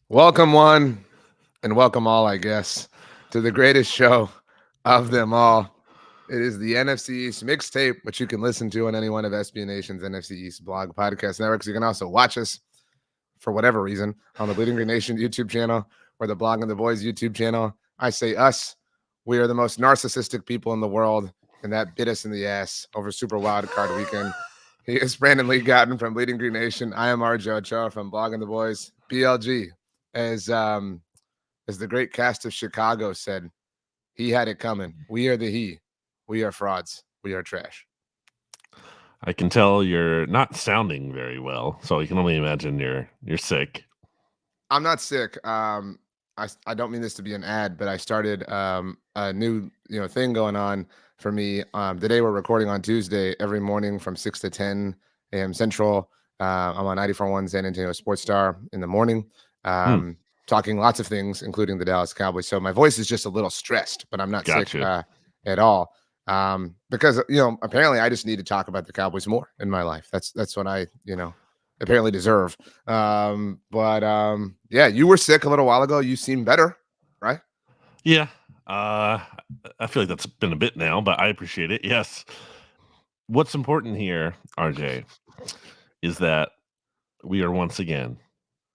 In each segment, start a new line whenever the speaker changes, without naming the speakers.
Welcome one and welcome all, I guess, to the greatest show of them all. It is the NFC East Mixtape, which you can listen to on any one of SB Nation's NFC East blog podcast networks. You can also watch us for whatever reason on the Bleeding Green Nation YouTube channel or the Blog and the Boys YouTube channel. I say us. We are the most narcissistic people in the world, and that bit us in the ass over Super Wild Card Weekend. He is Brandon Lee Gowton from Bleeding Green Nation. I am RJ Ochoa from Blog and the Boys. BLG, as the great cast of Chicago said, he had it coming. We are the he. We are frauds. We are trash.
I can tell you're not sounding very well, so I can only imagine you're sick.
I'm not sick. I don't mean this to be an ad, but I started a new thing going on for me. The day we're recording on Tuesday, every morning from 6 to 10 a.m. Central. I'm on 94.1 San Antonio Sports Star in the morning, talking lots of things, including the Dallas Cowboys. So my voice is just a little stressed, but I'm not sick at all. Because apparently I just need to talk about the Cowboys more in my life. That's what I apparently deserve. Yeah, you were sick a little while ago. You seem better, right?
Yeah. I feel like that's been a bit now, but I appreciate it. Yes. What's important here, RJ, is that we are once again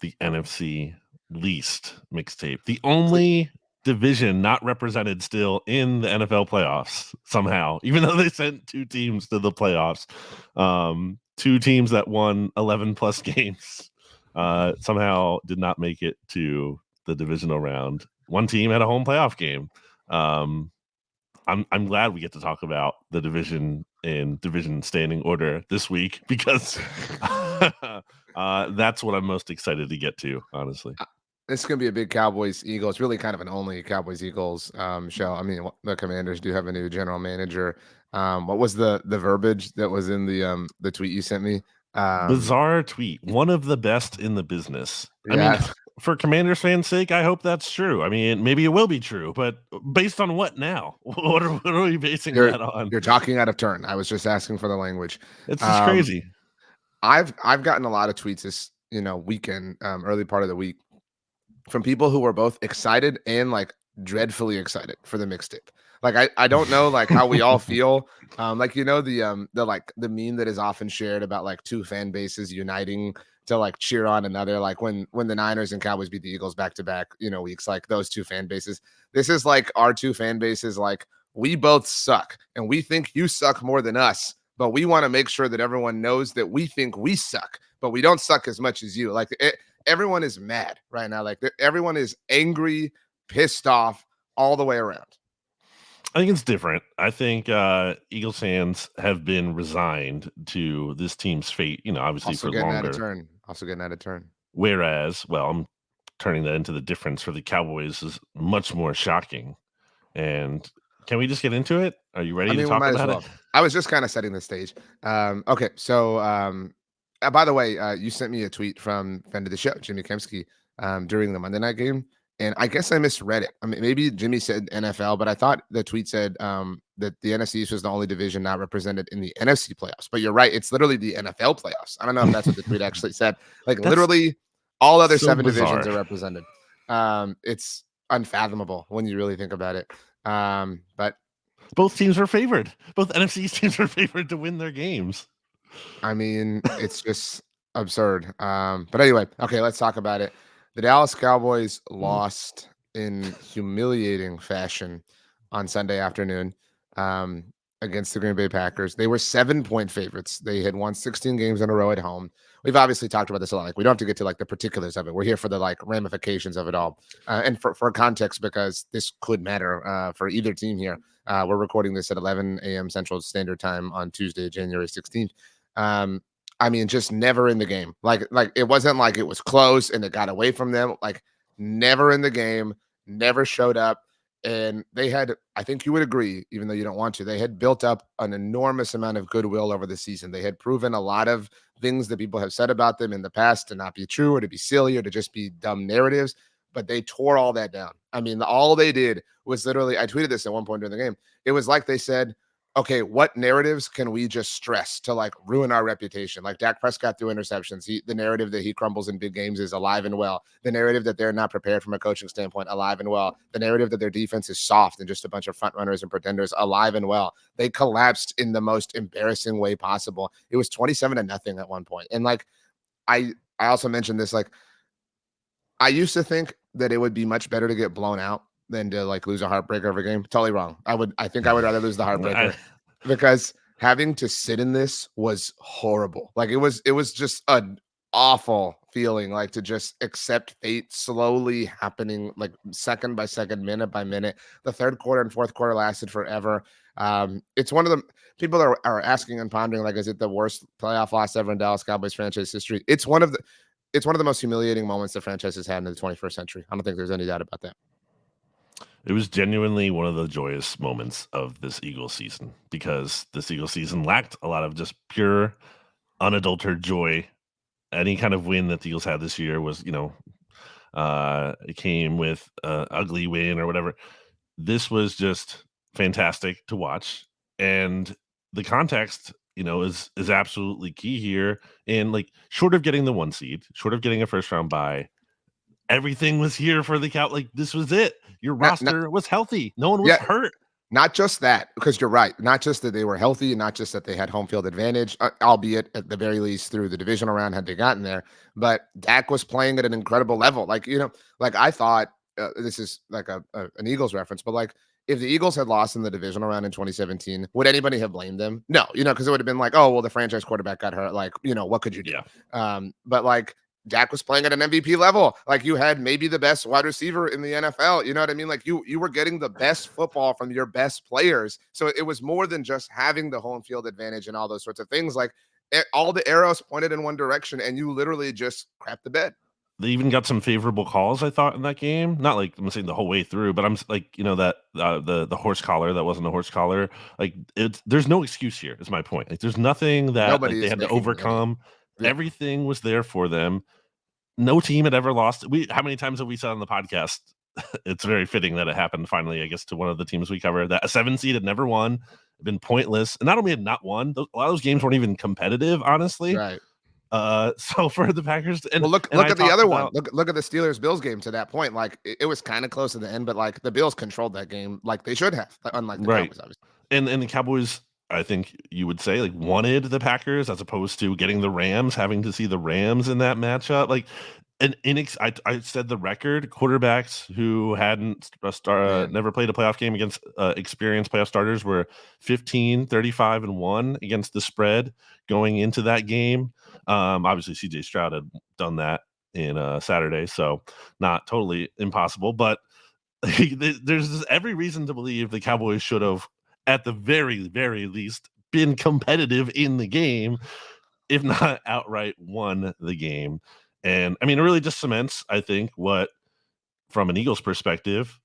the NFC least mixtape. The only division not represented still in the NFL playoffs somehow, even though they sent two teams to the playoffs. Two teams that won 11 plus games somehow did not make it to the divisional round. One team had a home playoff game. I'm glad we get to talk about the division and division standing order this week because that's what I'm most excited to get to, honestly.
This is going to be a big Cowboys-Eagles, really kind of an only Cowboys-Eagles show. I mean, the Commanders do have a new general manager. What was the verbiage that was in the tweet you sent me?
Bizarre tweet. One of the best in the business.
Yeah.
I mean, for Commanders fans' sake, I hope that's true. I mean, maybe it will be true, but based on what now? What are we basing that on?
You're talking out of turn. I was just asking for the language.
It's just crazy.
I've gotten a lot of tweets this weekend, early part of the week, from people who were both excited and like dreadfully excited for the mixtape. Like I don't know like how we all feel. The meme that is often shared about like two fan bases uniting to like cheer on another, like when the Niners and Cowboys beat the Eagles back to back, weeks, like those two fan bases. This is like our two fan bases, like we both suck and we think you suck more than us, but we want to make sure that everyone knows that we think we suck, but we don't suck as much as you. Everyone is mad right now. Like everyone is angry, pissed off all the way around.
I think it's different. I think Eagles fans have been resigned to this team's fate, obviously
Also
for
getting
longer.
Getting out of turn.
Whereas, well, I'm turning that into the difference for the Cowboys is much more shocking. And can we just get into it? Are you ready to talk about it?
I was just kind of setting the stage. Okay, so by the way, you sent me a tweet from friend of the show, Jimmy Kemsky, during the Monday night game. And I guess I misread it. I mean, maybe Jimmy said NFL, but I thought the tweet said that the NFC East was the only division not represented in the NFC playoffs. But you're right. It's literally the NFL playoffs. I don't know if that's what the tweet actually said. Like literally all other seven divisions are represented. It's unfathomable when you really think about it. But
both teams were favored. Both NFC East teams were favored to win their games.
I mean, it's just absurd. But anyway, okay, let's talk about it. The Dallas Cowboys lost in humiliating fashion on Sunday afternoon against the Green Bay Packers. They were 7-point favorites. They had won 16 games in a row at home. We've obviously talked about this a lot. Like we don't have to get to like the particulars of it. We're here for the like ramifications of it all, and for context because this could matter for either team here. We're recording this at 11 a.m. Central Standard Time on Tuesday, January 16th. I mean, just never in the game. Like it wasn't like it was close and it got away from them. Like never in the game, never showed up. And they had, I think you would agree, even though you don't want to, they had built up an enormous amount of goodwill over the season. They had proven a lot of things that people have said about them in the past to not be true or to be silly or to just be dumb narratives. But they tore all that down. I mean, all they did was literally, I tweeted this at one point during the game. It was like they said, okay, what narratives can we just stress to like ruin our reputation? Like Dak Prescott threw interceptions. The narrative that he crumbles in big games is alive and well. The narrative that they're not prepared from a coaching standpoint, alive and well. The narrative that their defense is soft and just a bunch of front runners and pretenders, alive and well. They collapsed in the most embarrassing way possible. It was 27-0 at one point. And like I also mentioned this, like I used to think that it would be much better to get blown out than to like lose a heartbreaker every game. Totally wrong. I think I would rather lose the heartbreaker because having to sit in this was horrible. Like it was just an awful feeling, like to just accept fate slowly happening, like second by second, minute by minute. The third quarter and fourth quarter lasted forever. It's one of the people are asking and pondering, like, is it the worst playoff loss ever in Dallas Cowboys franchise history? It's one of the most humiliating moments the franchise has had in the 21st century. I don't think there's any doubt about that.
It was genuinely one of the joyous moments of this Eagles season because this Eagles season lacked a lot of just pure, unadulterated joy. Any kind of win that the Eagles had this year was, it came with an ugly win or whatever. This was just fantastic to watch. And the context, is absolutely key here. And like, short of getting the 1 seed, short of getting a first round bye, everything was here for the Cow. Like, this was it. Your roster was healthy. No one was hurt.
Not just that, because you're right. Not just that they were healthy, and not just that they had home field advantage, albeit at the very least through the divisional round had they gotten there. But Dak was playing at an incredible level. Like, like I thought, this is like an Eagles reference, but like if the Eagles had lost in the divisional round in 2017, would anybody have blamed them? No, because it would have been like, oh, well, the franchise quarterback got hurt. Like, what could you do?
Yeah.
But like, Dak was playing at an MVP level. Like you had maybe the best wide receiver in the NFL. You know what I mean? Like you were getting the best football from your best players. So it was more than just having the home field advantage and all those sorts of things. Like all the arrows pointed in one direction and you literally just crapped the bed.
They even got some favorable calls, I thought, in that game. Not like I'm saying the whole way through, but I'm like, that the horse collar that wasn't a horse collar. Like there's no excuse here. Is my point. Like there's nothing that they had to overcome. Yeah. Everything was there for them. No team had ever lost. How many times have we said on the podcast? It's very fitting that it happened finally, I guess, to one of the teams we cover. That a 7 seed had never won, been pointless, and not only had not won, a lot of those games weren't even competitive, honestly.
Right.
So for the Packers, and
look at the other one. Look at the Steelers-Bills game to that point. Like it was kind of close to the end, but like the Bills controlled that game like they should have, unlike the Cowboys, obviously.
And the Cowboys, I think you would say, like wanted the Packers as opposed to getting the Rams, having to see the Rams in that matchup. Like I said the record quarterbacks who hadn't never played a playoff game against experienced playoff starters were 15, 35, and 1 against the spread going into that game. Obviously, CJ Stroud had done that in Saturday, so not totally impossible. But there's every reason to believe the Cowboys should have, at the very, very least, been competitive in the game, if not outright won the game. And I mean, it really just cements, I think, what from an Eagles perspective,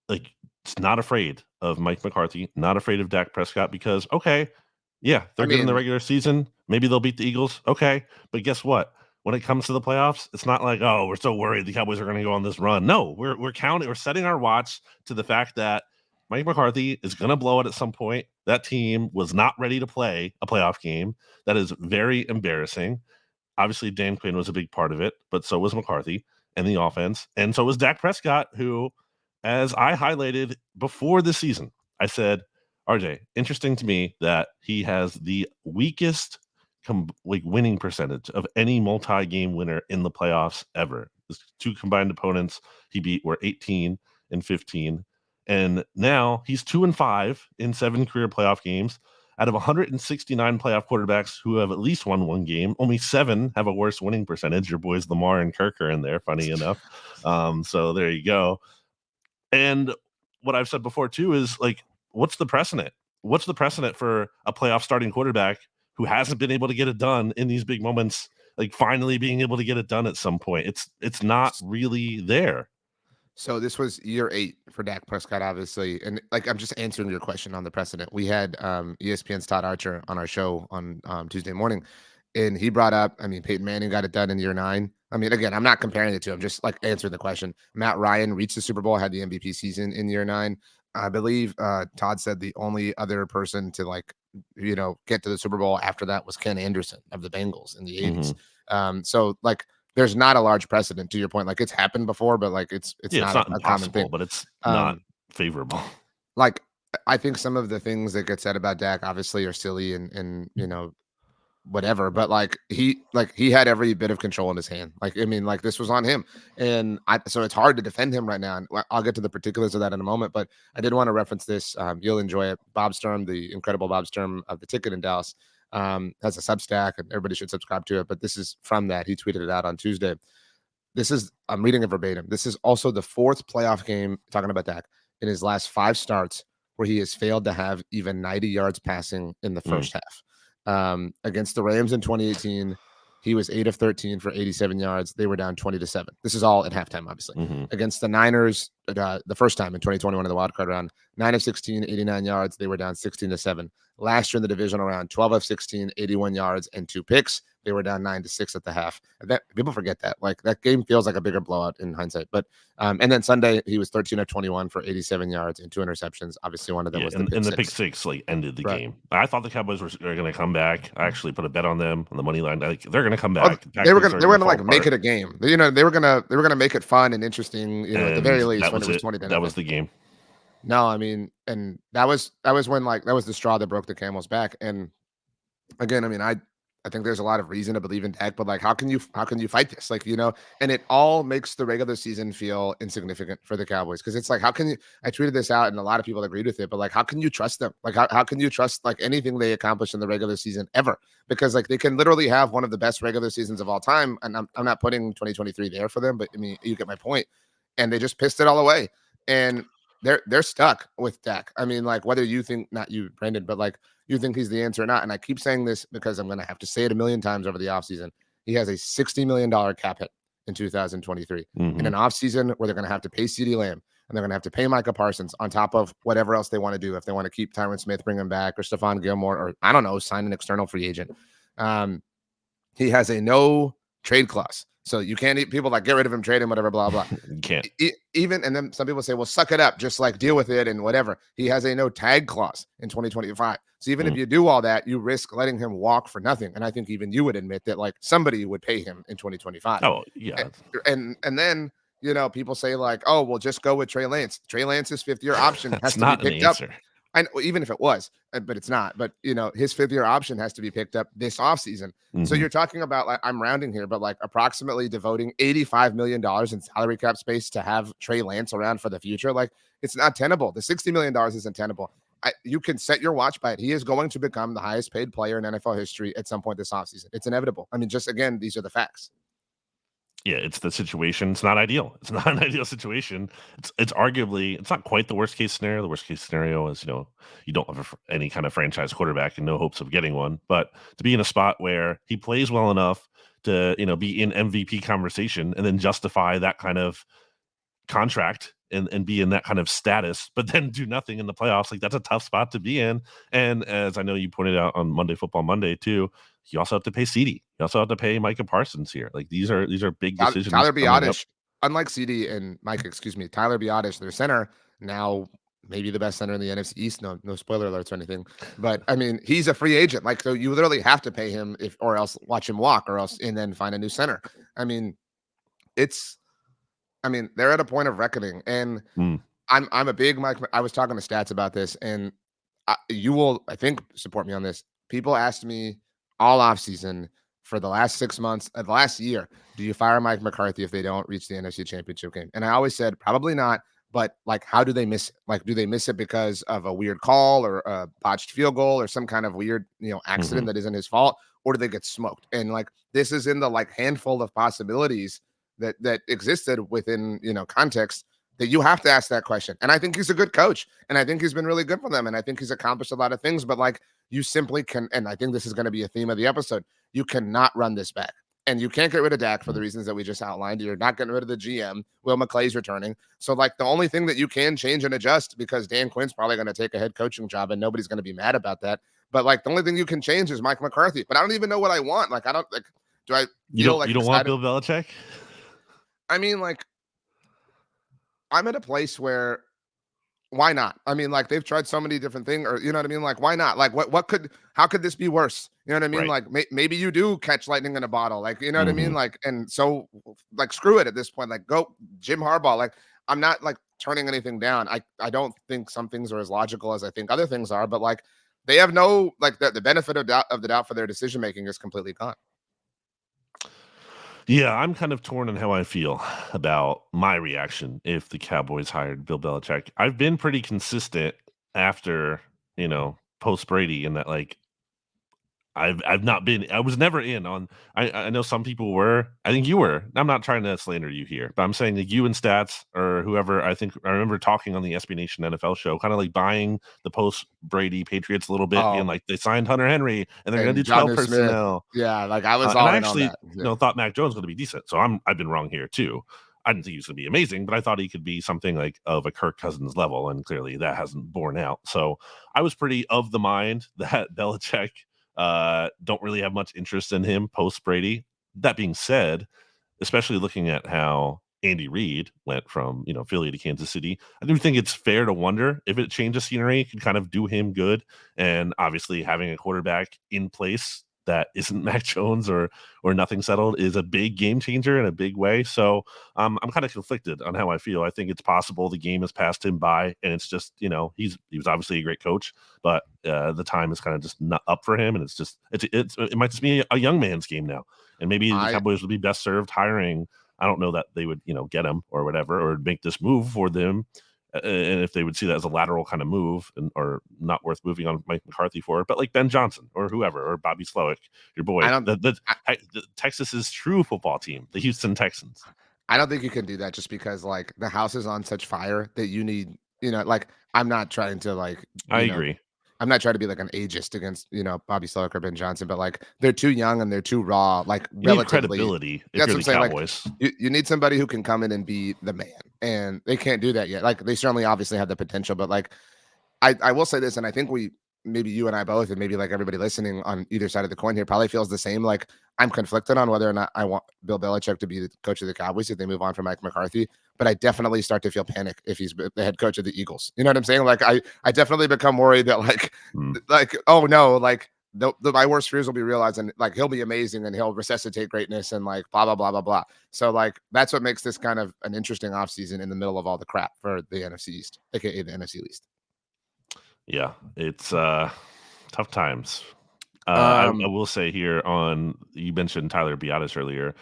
like it's not afraid of Mike McCarthy, not afraid of Dak Prescott, because they're good in the regular season. Maybe they'll beat the Eagles. Okay. But guess what? When it comes to the playoffs, it's not like, oh, we're so worried the Cowboys are going to go on this run. No, we're setting our watch to the fact that Mike McCarthy is going to blow it at some point. That team was not ready to play a playoff game. That is very embarrassing. Obviously, Dan Quinn was a big part of it, but so was McCarthy and the offense. And so was Dak Prescott, who, as I highlighted before the season, I said, RJ, interesting to me that he has the weakest winning percentage of any multi-game winner in the playoffs ever. His 2 combined opponents he beat were 18 and 15. And now he's 2-5 in 7 career playoff games. Out of 169 playoff quarterbacks who have at least won 1 game, only 7 have a worse winning percentage. Your boys Lamar and Kirk are in there, funny enough. So there you go. And what I've said before too is like, what's the precedent? What's the precedent for a playoff starting quarterback who hasn't been able to get it done in these big moments, like finally being able to get it done at some point? It's not really there.
So this was year 8 for Dak Prescott, obviously. And like, I'm just answering your question on the precedent. We had ESPN's Todd Archer on our show on Tuesday morning, and he brought up, I mean, Peyton Manning got it done in year 9. I mean, again, I'm not comparing the two. I'm just like answering the question. Matt Ryan reached the Super Bowl, had the MVP season in year 9. I believe Todd said the only other person to get to the Super Bowl after that was Ken Anderson of the Bengals in the 80s. So like there's not a large precedent to your point. Like it's happened before, but like it's
Yeah, it's
not
not
a common
impossible,
thing.
but it's not
Um,
favorable.
like I think some of the things that get said about Dak obviously are silly and whatever, but he had every bit of control in his hand. Like I mean, like this was on him, and so it's hard to defend him right now. And I'll get to the particulars of that in a moment, but I did want to reference this. You'll enjoy it. Bob Sturm, the incredible Bob Sturm of the Ticket in Dallas, has a Substack, and everybody should subscribe to it. But this is from that. He tweeted it out on Tuesday. I'm reading it verbatim. This is also the fourth playoff game, talking about Dak, in his last 5 starts where he has failed to have even 90 yards passing in the first half. Against the Rams in 2018, he was 8 of 13 for 87 yards. They were down 20-7. This is all at halftime, obviously. Against the Niners, the first time in 2021 in the wild card round, 9 of 16, 89 yards. They were down 16-7. Last year in the divisional round, 12 of 16, 81 yards and 2 picks. They were down 9-6 at the half. That people forget that. Like that game feels like a bigger blowout in hindsight. But and then Sunday he was 13 of 21 for 87 yards and 2 interceptions. Obviously, one of them was the pick
the
six.
pick six like ended the game. I thought the Cowboys were going to come back. I actually put a bet on them on the money line. Like, they're going to come back.
They were gonna like make it a game. They were gonna make it fun and interesting. At the very least, when it was 20.
That was the game.
No, I mean, and that was when that was the straw that broke the camel's back. And again, I mean, I think there's a lot of reason to believe in Dak, but like, how can you fight this? Like, and it all makes the regular season feel insignificant for the Cowboys. Cause it's like, how can you, I tweeted this out and a lot of people agreed with it, but like, how can you trust them? Like, how can you trust like anything they accomplish in the regular season ever? Because like they can literally have one of the best regular seasons of all time. And I'm not putting 2023 there for them, but I mean, you get my point. And they just pissed it all away. And they're stuck with Dak. I mean, like whether you think, not you, Brandon, but like you think he's the answer or not. And I keep saying this because I'm going to have to say it a million times over the offseason. He has a $60 million cap hit in 2023 in an offseason where they're going to have to pay CeeDee Lamb and they're going to have to pay Micah Parsons on top of whatever else they want to do. If they want to keep Tyron Smith, bring him back, or Stephon Gilmore, or I don't know, sign an external free agent. He has a no trade clause. So you can't people like get rid of him, trade him, whatever, blah, blah.
You can't.
Even, and then some people say, well, suck it up, just like deal with it and whatever. He has a no tag clause in 2025. So even if you do all that, you risk letting him walk for nothing. And I think even you would admit that like somebody would pay him in 2025.
Oh, yeah.
And then, people say like, oh, well, just go with Trey Lance. Trey Lance's 5th-year option has to be picked up. I know, even if it was, but it's not. But his 5th-year option has to be picked up this offseason. So you're talking about, like, I'm rounding here, but like approximately devoting $85 million in salary cap space to have Trey Lance around for the future. Like, it's not tenable. The $60 million isn't tenable. You can set your watch by it. He is going to become the highest paid player in NFL history at some point this offseason. It's inevitable. I mean, just again, these are the facts.
Yeah, it's the situation. It's not ideal. It's not an ideal situation. It's arguably, it's not quite the worst case scenario. The worst case scenario is, you don't have any kind of franchise quarterback and no hopes of getting one. But to be in a spot where he plays well enough to, be in MVP conversation and then justify that kind of contract and be in that kind of status, but then do nothing in the playoffs, like that's a tough spot to be in. And as I know you pointed out on Monday Football Monday too, you also have to pay CeeDee. You also have to pay Micah Parsons here. Like these are big decisions.
Tyler Biadasz, unlike CeeDee and Micah, Tyler Biadasz, their center, now maybe the best center in the NFC East. No spoiler alerts or anything, but I mean, he's a free agent. Like, so you literally have to pay him or else watch him walk, or else and then find a new center. I mean, they're at a point of reckoning, and I'm a big Mike. I was talking to Stats about this, and you will, I think, support me on this. People asked me all offseason for the last 6 months of last year, do you fire Mike McCarthy if they don't reach the NFC Championship game? And I always said probably not. But like, how do they miss it? Like, do they miss it because of a weird call or a botched field goal or some kind of weird, accident that isn't his fault, or do they get smoked? And like, this is in the like handful of possibilities that existed within, context that you have to ask that question. And I think he's a good coach, and I think he's been really good for them, and I think he's accomplished a lot of things, but like, you simply can, and I think this is going to be a theme of the episode, you cannot run this back. And you can't get rid of Dak for the reasons that we just outlined. You're not getting rid of the GM. Will McClay's returning. So like, the only thing that you can change and adjust, because Dan Quinn's probably going to take a head coaching job and nobody's going to be mad about that. But like, the only thing you can change is Mike McCarthy. But I don't even know what I want. Like, I don't like, do I feel like
you don't want Bill Belichick?
I mean, like, I'm at a place where why not? I mean, like they've tried so many different things, or you know what I mean? Like, why not? Like, how could this be worse? You know what I mean?
Right.
Like, maybe you do catch lightning in a bottle, like, you know what I
Hmm.
mean? Like, and so, like, screw it at this point. Like, go Jim Harbaugh. Like, I'm not like turning anything down. I don't think some things are as logical as I think other things are, but like, they have no like the benefit of the doubt for their decision making is completely gone.
Yeah, I'm kind of torn on how I feel about my reaction if the Cowboys hired Bill Belichick. I've been pretty consistent after, post Brady in that like I've not been I was never in on I know some people were. I think you were. I'm not trying to slander you here, but I'm saying that you and Stats or whoever, I think I remember talking on the SB Nation NFL show, kind of like buying the post Brady Patriots a little bit, being
Oh,
like they signed Hunter Henry and they're gonna
and
do 12
John Smith.
personnel.
Yeah, like I was
And
all
I
in on
actually,
that. Yeah.
thought Mac Jones was going to be decent. So I've been wrong here too. I didn't think he was going to be amazing, but I thought he could be something like of a Kirk Cousins level, and clearly that hasn't borne out. So I was pretty of the mind that Belichick don't really have much interest in him post Brady. That being said, especially looking at how Andy Reid went from Philly to Kansas City, I do think it's fair to wonder if it changes scenery could kind of do him good. And obviously, having a quarterback in place that isn't Mac Jones or nothing settled is a big game changer in a big way. So I'm kind of conflicted on how I feel. I think it's possible the game has passed him by, and it's just he was obviously a great coach, but the time is kind of just not up for him, and it might just be a young man's game now, and maybe the
I
Cowboys would be best served hiring. I don't know that they would get him or whatever or make this move for them. And if they would see that as a lateral kind of move or not worth moving on Mike McCarthy for, but like Ben Johnson or whoever, or Bobby Slowick, your boy,
I don't.
the Texas's true football team, the Houston Texans.
I don't think you can do that just because like the house is on such fire that you need, like I'm not trying to like,
I agree.
I'm not trying to be like an ageist against, Bobby Slowick or Ben Johnson, but like they're too young and they're too raw, like
You need
relatively.
credibility if
That's
you're
what I'm
the
saying. Like
Cowboys.
you need somebody who can come in and be the man. And they can't do that yet. Like they certainly obviously have the potential, but like I will say this, and I think maybe you and I both, and maybe like everybody listening on either side of the coin here probably feels the same. Like I'm conflicted on whether or not I want Bill Belichick to be the coach of the Cowboys if they move on from Mike McCarthy, but I definitely start to feel panic if he's the head coach of the Eagles. You know what I'm saying? Like I definitely become worried that
Hmm.
like oh no, like my worst fears will be realized, and like he'll be amazing and he'll resuscitate greatness and like blah blah blah blah blah. So like that's what makes this kind of an interesting offseason in the middle of all the crap for the NFC East, aka the NFC East.
Yeah, it's tough times. I
Um,
will say here on you mentioned Tyler Biadasz earlier.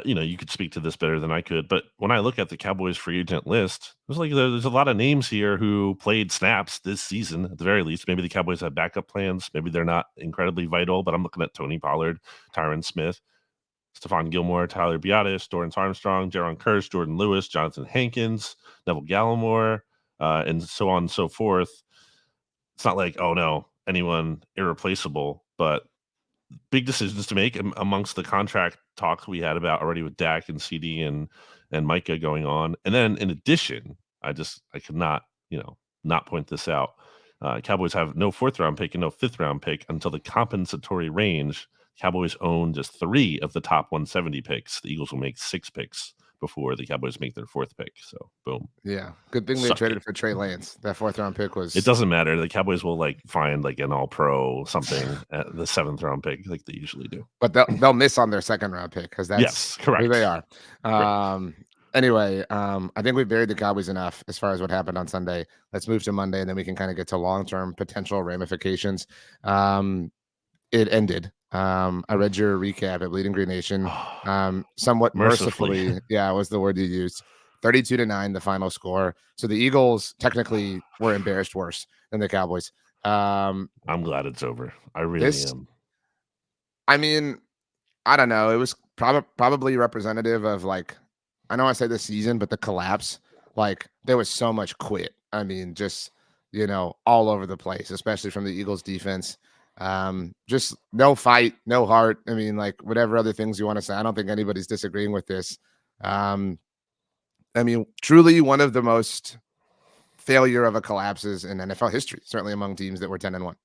You could speak to this better than I could, but when I look at the Cowboys free agent list, there's a lot of names here who played snaps this season at the very least. Maybe the Cowboys have backup plans. Maybe they're not incredibly vital, but I'm looking at Tony Pollard, Tyron Smith, Stephon Gilmore, Tyler Biadasz, Dorrance Armstrong, Jaron Curse, Jordan Lewis, Jonathan Hankins, Neville Gallimore, and so on and so forth. It's not like, oh no, anyone irreplaceable, but big decisions to make amongst the contract talks we had about already with Dak and CD and Micah going on. And then in addition, I could not, not point this out. Cowboys have no fourth round pick and no fifth round pick until the compensatory range. Cowboys own just 3 of the top 170 picks. The Eagles will make 6 picks before the Cowboys make their 4th pick. So boom.
yeah, good thing they
Suck it.
traded for Trey Lance. That 4th round pick
It
was,
doesn't matter. The Cowboys will find an all pro something at the 7th round pick like they usually do.
but they'll miss on their 2nd round pick because that's
Yes,
who they
correct.
are.
Correct.
Anyway, I think we've buried the Cowboys enough as far as what happened on Sunday. Let's move to Monday, and then we can kind of get to long-term potential ramifications. It ended. I read your recap at Bleeding Green Nation. Somewhat
Mercifully.
mercifully, yeah, was the word you used. 32-9, the final score. So the Eagles technically were embarrassed worse than the Cowboys.
I'm glad it's over. I really
This,
am.
I mean, I don't know. It was probably representative of like, I know I say this season, but the collapse. Like there was so much quit. I mean, just all over the place, especially from the Eagles defense. Just no fight, no heart. I mean, like whatever other things you want to say. I don't think anybody's disagreeing with this. Um, I mean, truly one of the most failure of a collapses in NFL history, certainly among teams that were 10-1.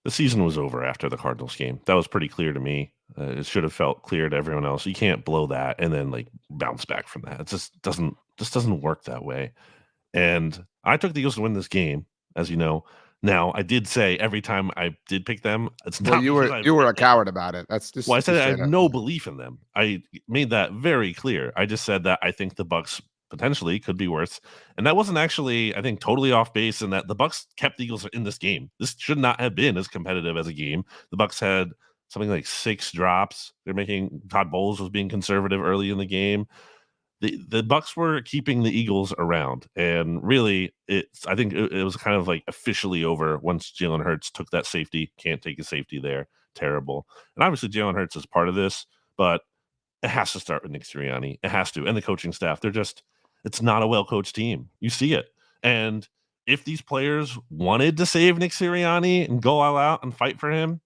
The season was over after the Cardinals game. That was pretty clear to me. It should have felt clear to everyone else. You can't blow that and then bounce back from that. It just doesn't work that way. And I took the Eagles to win this game, as you know. Now, I did say every time I did pick them, it's
Well,
not
you
because
were a coward about it. That's
well, I
just be
said I have
straight up.
no belief in them. I made that very clear. I just said that I think the Bucks potentially could be worse, and that wasn't actually, I think, totally off base. And that the Bucks kept the Eagles in this game. This should not have been as competitive as a game. The Bucks had something like 6 drops. They're making Todd Bowles was being conservative early in the game. The Bucks were keeping the Eagles around, and really, I think it was kind of like officially over once Jalen Hurts took that safety. Can't take a safety there. Terrible. And obviously, Jalen Hurts is part of this, but it has to start with Nick Sirianni. It has to, and the coaching staff. It's not a well coached team. You see it, and if these players wanted to save Nick Sirianni and go all out and fight for him,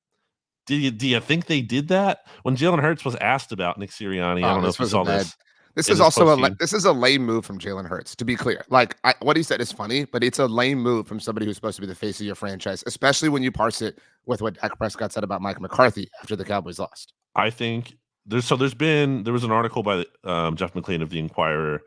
do you think they did that? When Jalen Hurts was asked about Nick Sirianni, I
Oh,
don't know if
this
you
was a
saw
bad.
this
This
in
is
his
also
post game.
this is a lame move from Jalen Hurts. To be clear, like what he said is funny, but it's a lame move from somebody who's supposed to be the face of your franchise, especially when you parse it with what Dak Prescott said about Mike McCarthy after the Cowboys lost.
I think there was an article by Jeff McLean of the Inquirer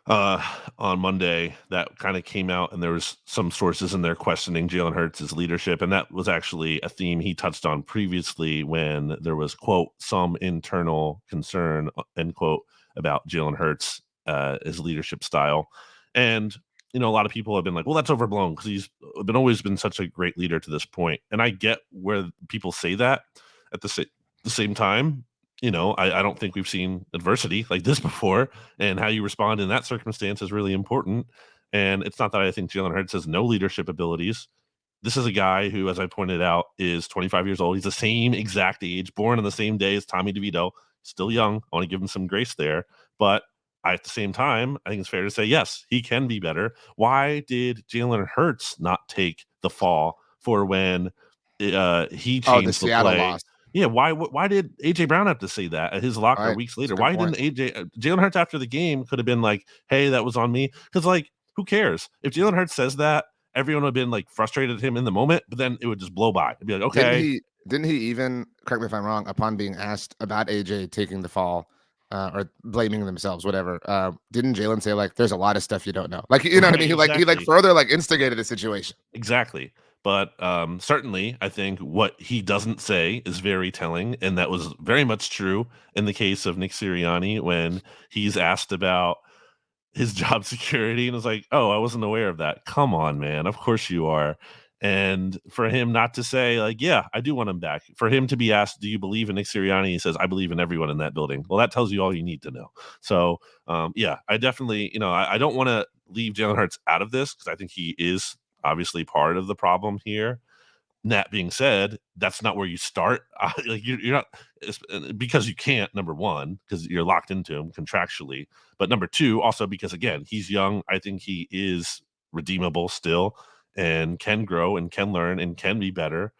on Monday that kind of came out, and there was some sources in there questioning Jalen Hurts' leadership, and that was actually a theme he touched on previously when there was, quote, some internal concern, end quote, about Jalen Hurts, his leadership style. And a lot of people have been like, well, that's overblown because he's always been such a great leader to this point. And I get where people say that. At the same time, I don't think we've seen adversity like this before, and how you respond in that circumstance is really important. And it's not that I think Jalen Hurts has no leadership abilities. This is a guy who, as I pointed out, is 25 years old. He's the same exact age, born on the same day as Tommy DeVito. Still young. I want to give him some grace there. But at the same time, I think it's fair to say, yes, he can be better. Why did Jalen Hurts not take the fall for when he
Oh, the
changed the
Seattle
play?
loss.
Yeah, why did AJ Brown have to say that at his locker
Right,
weeks
that's a
later?
good
Why
point.
didn't Jalen Hurts after the game could have been like, "Hey, that was on me"? Because like, who cares if Jalen Hurts says that? Everyone would have been like frustrated at him in the moment, but then it would just blow by. It'd be like,
Didn't
okay,
he? Didn't he even correct me if I'm wrong? Upon being asked about AJ taking the fall or blaming themselves, whatever, didn't Jalen say like, "There's a lot of stuff you don't know"? Like, you know what I
right,
mean? He
exactly.
further like instigated the situation.
Exactly. But certainly, I think what he doesn't say is very telling. And that was very much true in the case of Nick Sirianni when he's asked about his job security and was like, "Oh, I wasn't aware of that." Come on, man. Of course you are. And for him not to say, like, "Yeah, I do want him back." For him to be asked, "Do you believe in Nick Sirianni?" He says, "I believe in everyone in that building." Well, that tells you all you need to know. So, yeah, I definitely, I don't want to leave Jalen Hurts out of this because I think he is obviously part of the problem here. That being said, that's not where you start. Like you're not because you can't. Number one, because you're locked into him contractually. But number two, also because again, he's young. I think he is redeemable still, and can grow and can learn and can be better.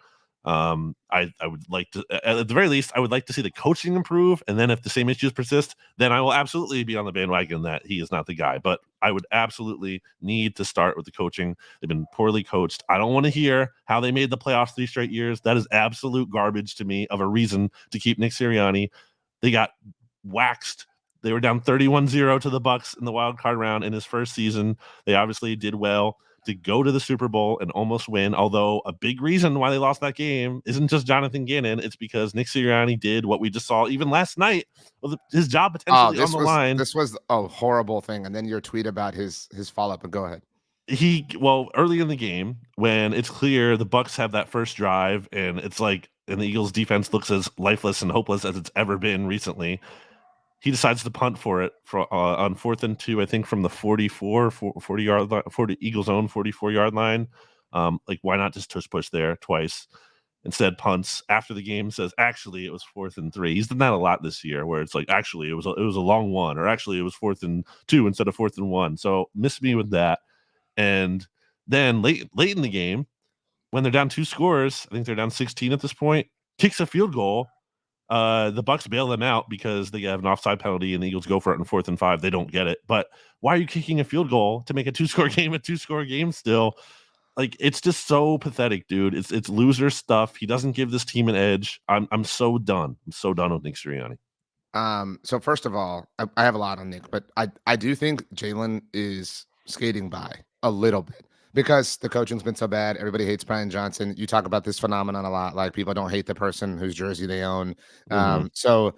I would like to, at the very least, I would like to see the coaching improve. And then if the same issues persist, then I will absolutely be on the bandwagon that he is not the guy. But I would absolutely need to start with the coaching. They've been poorly coached. I don't want to hear how they made the playoffs 3 straight years. That is absolute garbage to me of a reason to keep Nick Sirianni. They got waxed. They were down 31-0 to the Bucks in the wild card round in his first season. They obviously did well to go to the Super Bowl and almost win. Although a big reason why they lost that game isn't just Jonathan Gannon. It's because Nick Sirianni did what we just saw even last night with his job
Oh,
potentially on the line.
this was a horrible thing. And then your tweet about his follow up. And go ahead.
Early in the game when it's clear the Bucks have that first drive and it's like, and the Eagles defense looks as lifeless and hopeless as it's ever been recently. He decides to punt for it on 4th and 2, I think from the 40 yard line, 40 Eagles own 44-yard line. Like, why not just tush push there twice? Instead, punts after the game, says actually it was 4th and 3. He's done that a lot this year, where it's like actually it was a long one, or actually it was 4th and 2 instead of 4th and 1. So miss me with that. And then late in the game, when they're down 2 scores, I think they're down 16 at this point, kicks a field goal. The Bucks bail them out because they have an offside penalty and the Eagles go for it on 4th and 5. They don't get it. But why are you kicking a field goal to make a 2-score game a 2-score game still? Like, it's just so pathetic, dude. It's loser stuff. He doesn't give this team an edge. I'm so done. I'm so done with Nick Sirianni.
So first of all, I have a lot on Nick, but I do think Jalen is skating by a little bit because the coaching's been so bad. Everybody hates Brian Johnson. You talk about this phenomenon a lot. Like people don't hate the person whose jersey they own.
Mhm.
So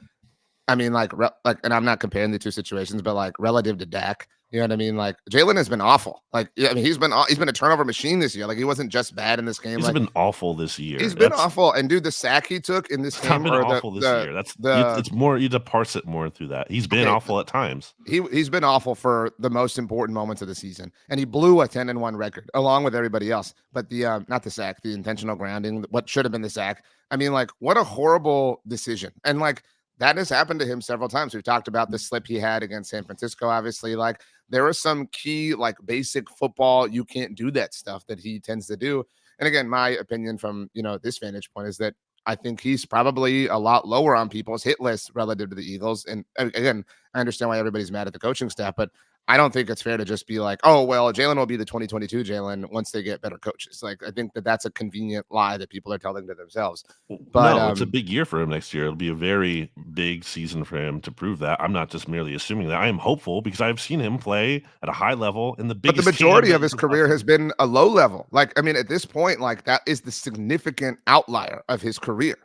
I mean, and I'm not comparing the two situations, but like relative to Dak, you know what I mean? Like Jalen has been awful. Like, yeah, I mean, he's been a turnover machine this year. Like he wasn't just bad in this game.
He's
Like
been awful this year.
he's been
That's
awful. And dude, the sack he took in this
not
game,
been
or
awful this year.
the
It's more, you have to parse it more through that. He's been
okay,
awful at times.
he's been awful for the most important moments of the season, and he blew a 10-1 record along with everybody else. But the not the sack, the intentional grounding, what should have been the sack. I mean, like what a horrible decision. And like that has happened to him several times. We've talked about the slip he had against San Francisco. Obviously, like there are some key like basic football, you can't do that stuff that he tends to do. And again, my opinion from this vantage point is that I think he's probably a lot lower on people's hit list relative to the Eagles. And again, I understand why everybody's mad at the coaching staff, but I don't think it's fair to just be like, oh, well, Jalen will be the 2022 Jalen once they get better coaches. Like, I think that that's a convenient lie that people are telling to themselves. But
No, it's a big year for him next year. It'll be a very big season for him to prove that. I'm not just merely assuming that. I am hopeful because I've seen him play at a high level in the
but the
biggest
majority
game
of his career has been a low level. Like, I mean, at this point, like that is the significant outlier of his career.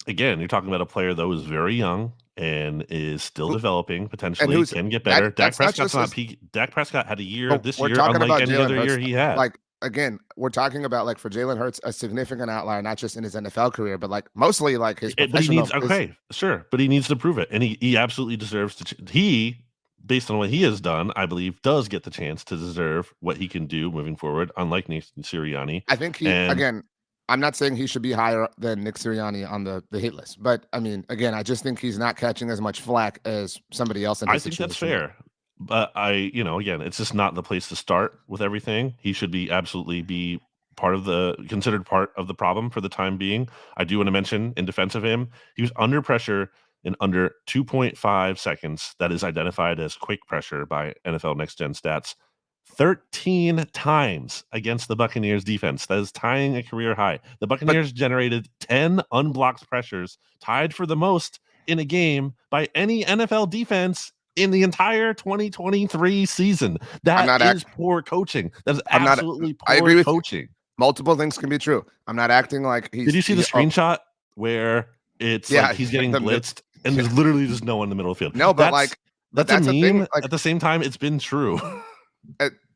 Again, you're talking about a player that was very young and is still developing,
And
potentially can get better. Dak
that's not
Prescott's
just
not
his,
peak. Dak Prescott had a year
but
this
we're
year,
talking
unlike
about
any
Jalen
other
Hurts.
year he had.
Like again, we're talking about like for Jalen Hurts, a significant outlier, not just in his NFL career, but like mostly like his
But he
professional.
needs sure, but he needs to prove it, and he absolutely deserves to. He, based on what he has done, I believe, does get the chance to deserve what he can do moving forward. Unlike Nick Sirianni,
I think
and
I'm not saying he should be higher than Nick Sirianni on the hit list, but I mean, again, I just think he's not catching as much flack as somebody else in
I
his
think
situation.
that's fair. But again, it's just not the place to start with everything. He should be absolutely be considered part of the problem for the time being. I do want to mention in defense of him, he was under pressure in under 2.5 seconds. That is identified as quick pressure by NFL Next Gen Stats. 13 times against the Buccaneers defense. That is tying a career high. The Buccaneers generated 10 unblocked pressures, tied for the most in a game by any NFL defense in the entire 2023 season. That is poor coaching. That is absolutely poor
I agree with
coaching.
You. Multiple things can be true. I'm not acting like he's.
Did you see the screenshot where it's like he's getting blitzed and there's literally just no one in the middle of the field?
No, but
that's a meme. Like, at the same time, it's been true.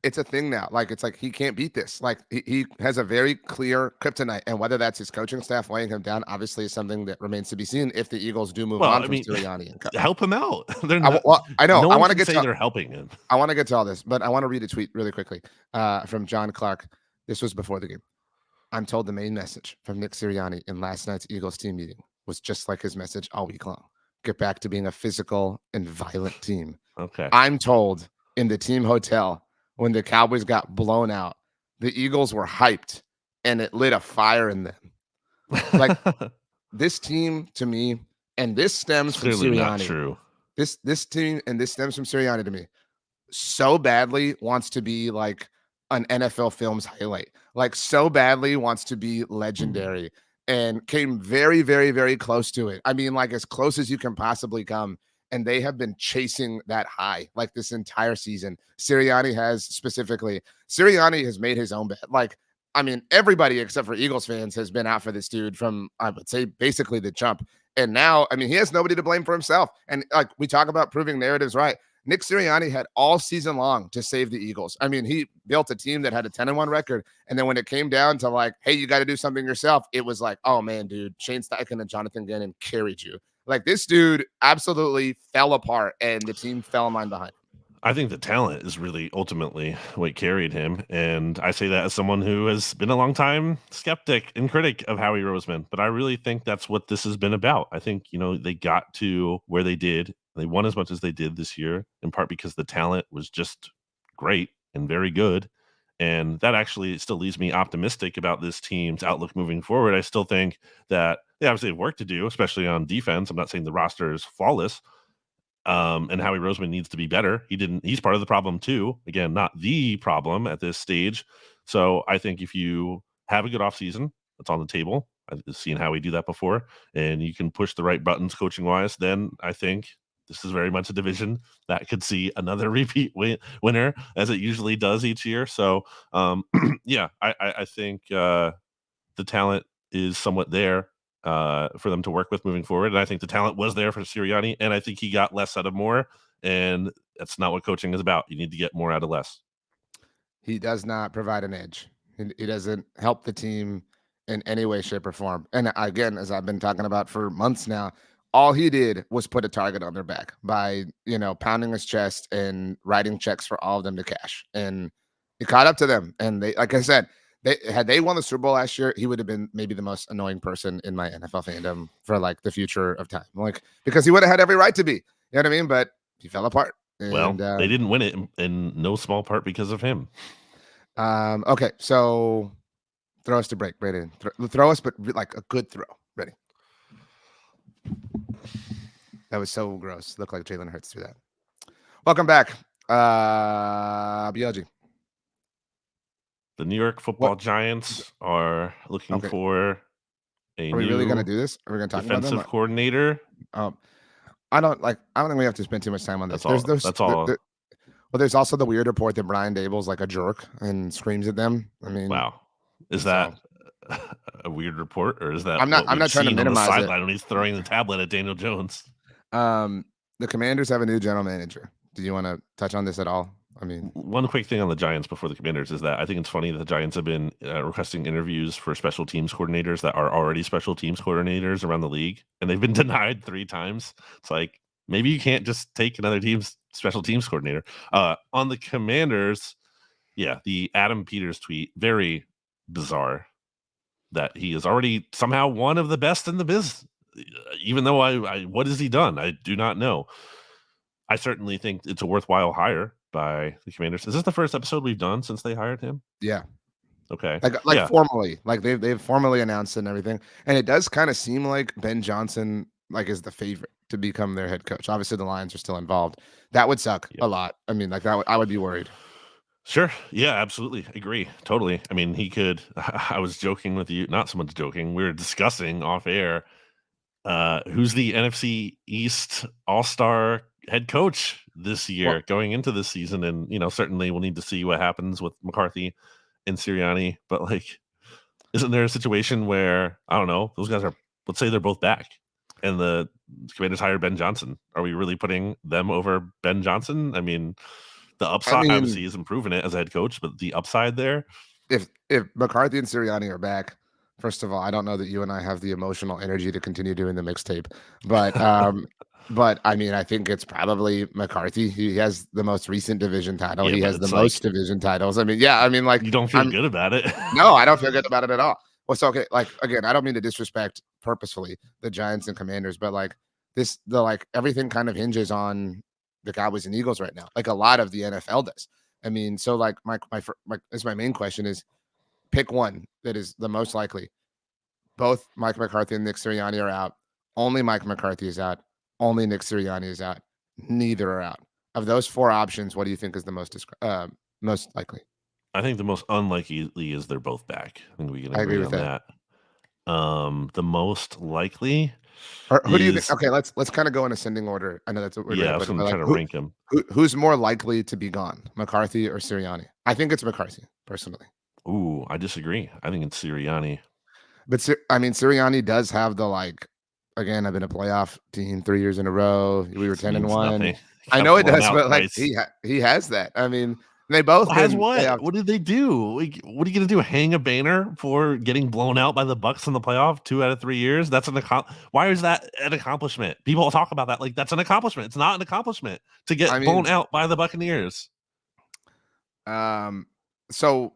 It's a thing now. Like it's like he can't beat this. Like he has a very clear kryptonite, and whether that's his coaching staff weighing him down, obviously, is something that remains to be seen. If the Eagles do move on from Sirianni, and
help him out.
They're not, I know.
No
I want to
get to they're helping him.
I want to get to all this, but I want to read a tweet really quickly from John Clark. This was before the game. I'm told the main message from Nick Sirianni in last night's Eagles team meeting was just like his message all week long: get back to being a physical and violent team.
Okay.
I'm told in the team hotel, when the Cowboys got blown out, the Eagles were hyped and it lit a fire in them. Like this team to me, and this stems from Sirianni.
Not true.
This team, and this stems from Sirianni to me, so badly wants to be like an NFL Films highlight, like so badly wants to be legendary, and came very, very, very close to it. I mean, like as close as you can possibly come. And they have been chasing that high like this entire season. Sirianni has made his own bet. Like, I mean, everybody except for Eagles fans has been out for this dude from, I would say, basically the jump. And now, I mean, he has nobody to blame for himself. And like we talk about proving narratives right. Nick Sirianni had all season long to save the Eagles. I mean, he built a team that had a 10-1 record. And then when it came down to like, hey, you got to do something yourself, it was like, oh man, dude, Shane Steichen and Jonathan Gannon carried you. Like this dude absolutely fell apart and the team fell in line behind him.
I think the talent is really ultimately what carried him. And I say that as someone who has been a long time skeptic and critic of Howie Roseman. But I really think that's what this has been about. I think, they got to where they did. They won as much as they did this year, in part because the talent was just great and very good. And that actually still leaves me optimistic about this team's outlook moving forward. I still think that they obviously have work to do, especially on defense. I'm not saying the roster is flawless. And Howie Roseman needs to be better. He's part of the problem too. Again, not the problem at this stage. So I think if you have a good offseason, that's on the table. I've seen Howie do that before, and you can push the right buttons coaching wise, then I think this is very much a division that could see another repeat winner, as it usually does each year. So, yeah, I think the talent is somewhat there for them to work with moving forward. And I think the talent was there for Sirianni, and I think he got less out of more. And that's not what coaching is about. You need to get more out of less.
He does not provide an edge. He doesn't help the team in any way, shape, or form. And again, as I've been talking about for months now, all he did was put a target on their back by, pounding his chest and writing checks for all of them to cash. And he caught up to them. And they, like I said, had they won the Super Bowl last year, he would have been maybe the most annoying person in my NFL fandom for like the future of time. Like, because he would have had every right to be. You know what I mean? But he fell apart.
Well, they didn't win it in no small part because of him.
Okay, so throw us to break, Brandon. Throw us, but like a good throw. Ready? That was so gross. Looked like Jalen Hurts threw that. Welcome back, BLG.
The New York Football Giants are looking for a
Are we really going to do this? Are we going to talk about them?
Defensive coordinator.
I don't think we have to spend too much time on this.
That's all.
Well, there's also the weird report that Brian Dable's like a jerk and screams at them. I mean,
wow, is that a weird report, or is that
I'm not trying to minimize
on the sideline when he's throwing the tablet at Daniel Jones?
The Commanders have a new general manager. Do you want to touch on this at all? I mean,
one quick thing on the Giants before the Commanders is that I think it's funny that the Giants have been requesting interviews for special teams coordinators that are already special teams coordinators around the league, and they've been denied 3 times. It's like, maybe you can't just take another team's special teams coordinator. On the Commanders, yeah, the Adam Peters tweet, very bizarre that he is already somehow one of the best in the biz. Even though what has he done? I do not know. I certainly think it's a worthwhile hire by the Commanders. Is this the first episode we've done since they hired him?
Yeah.
Okay.
Like formally, like they've formally announced it and everything. And it does kind of seem like Ben Johnson is the favorite to become their head coach. Obviously, the Lions are still involved. That would suck a lot. I mean, I would be worried.
Sure. Yeah, absolutely. Agree. Totally. I mean, he could. I was joking with you. Not so much joking. We were discussing off air who's the NFC East All-Star head coach this year going into this season. And, certainly we'll need to see what happens with McCarthy and Sirianni. But, isn't there a situation where, I don't know, those guys are, let's say they're both back and the Commanders hired Ben Johnson. Are we really putting them over Ben Johnson? I mean, the upside obviously isn't proving it as a head coach, but the upside there.
If McCarthy and Sirianni are back, first of all, I don't know that you and I have the emotional energy to continue doing the mixtape, but I mean, I think it's probably McCarthy. He has the most recent division title. He has the most division titles. I mean, you
don't feel good about it.
No, I don't feel good about it at all. Well, so okay, again, I don't mean to disrespect purposefully the Giants and Commanders, but everything kind of hinges on the Cowboys and Eagles right now. Like a lot of the NFL does. I mean, so my main question is, pick one that is the most likely. Both Mike McCarthy and Nick Sirianni are out. Only Mike McCarthy is out. Only Nick Sirianni is out. Neither are out. Of those 4 options, what do you think is the most likely?
I think the most unlikely is they're both back. I think we can agree on that. The most likely.
Or who do you think? Okay, let's kind of go in ascending order. I know that's what we're doing.
Yeah, I was trying to rank them.
Who's more likely to be gone, McCarthy or Sirianni? I think it's McCarthy, personally.
Ooh, I disagree. I think it's Sirianni.
But I mean, Sirianni does have the again, I've been a playoff team 3 years in a row. We were 10-1. I know it does, but he has that. I mean, they both
has what? What did they do? What are you gonna do? Hang a banner for getting blown out by the Bucs in the playoff 2 out of 3 years? That's why is that an accomplishment? People talk about that like that's an accomplishment. It's not an accomplishment to get blown out by the Buccaneers.
So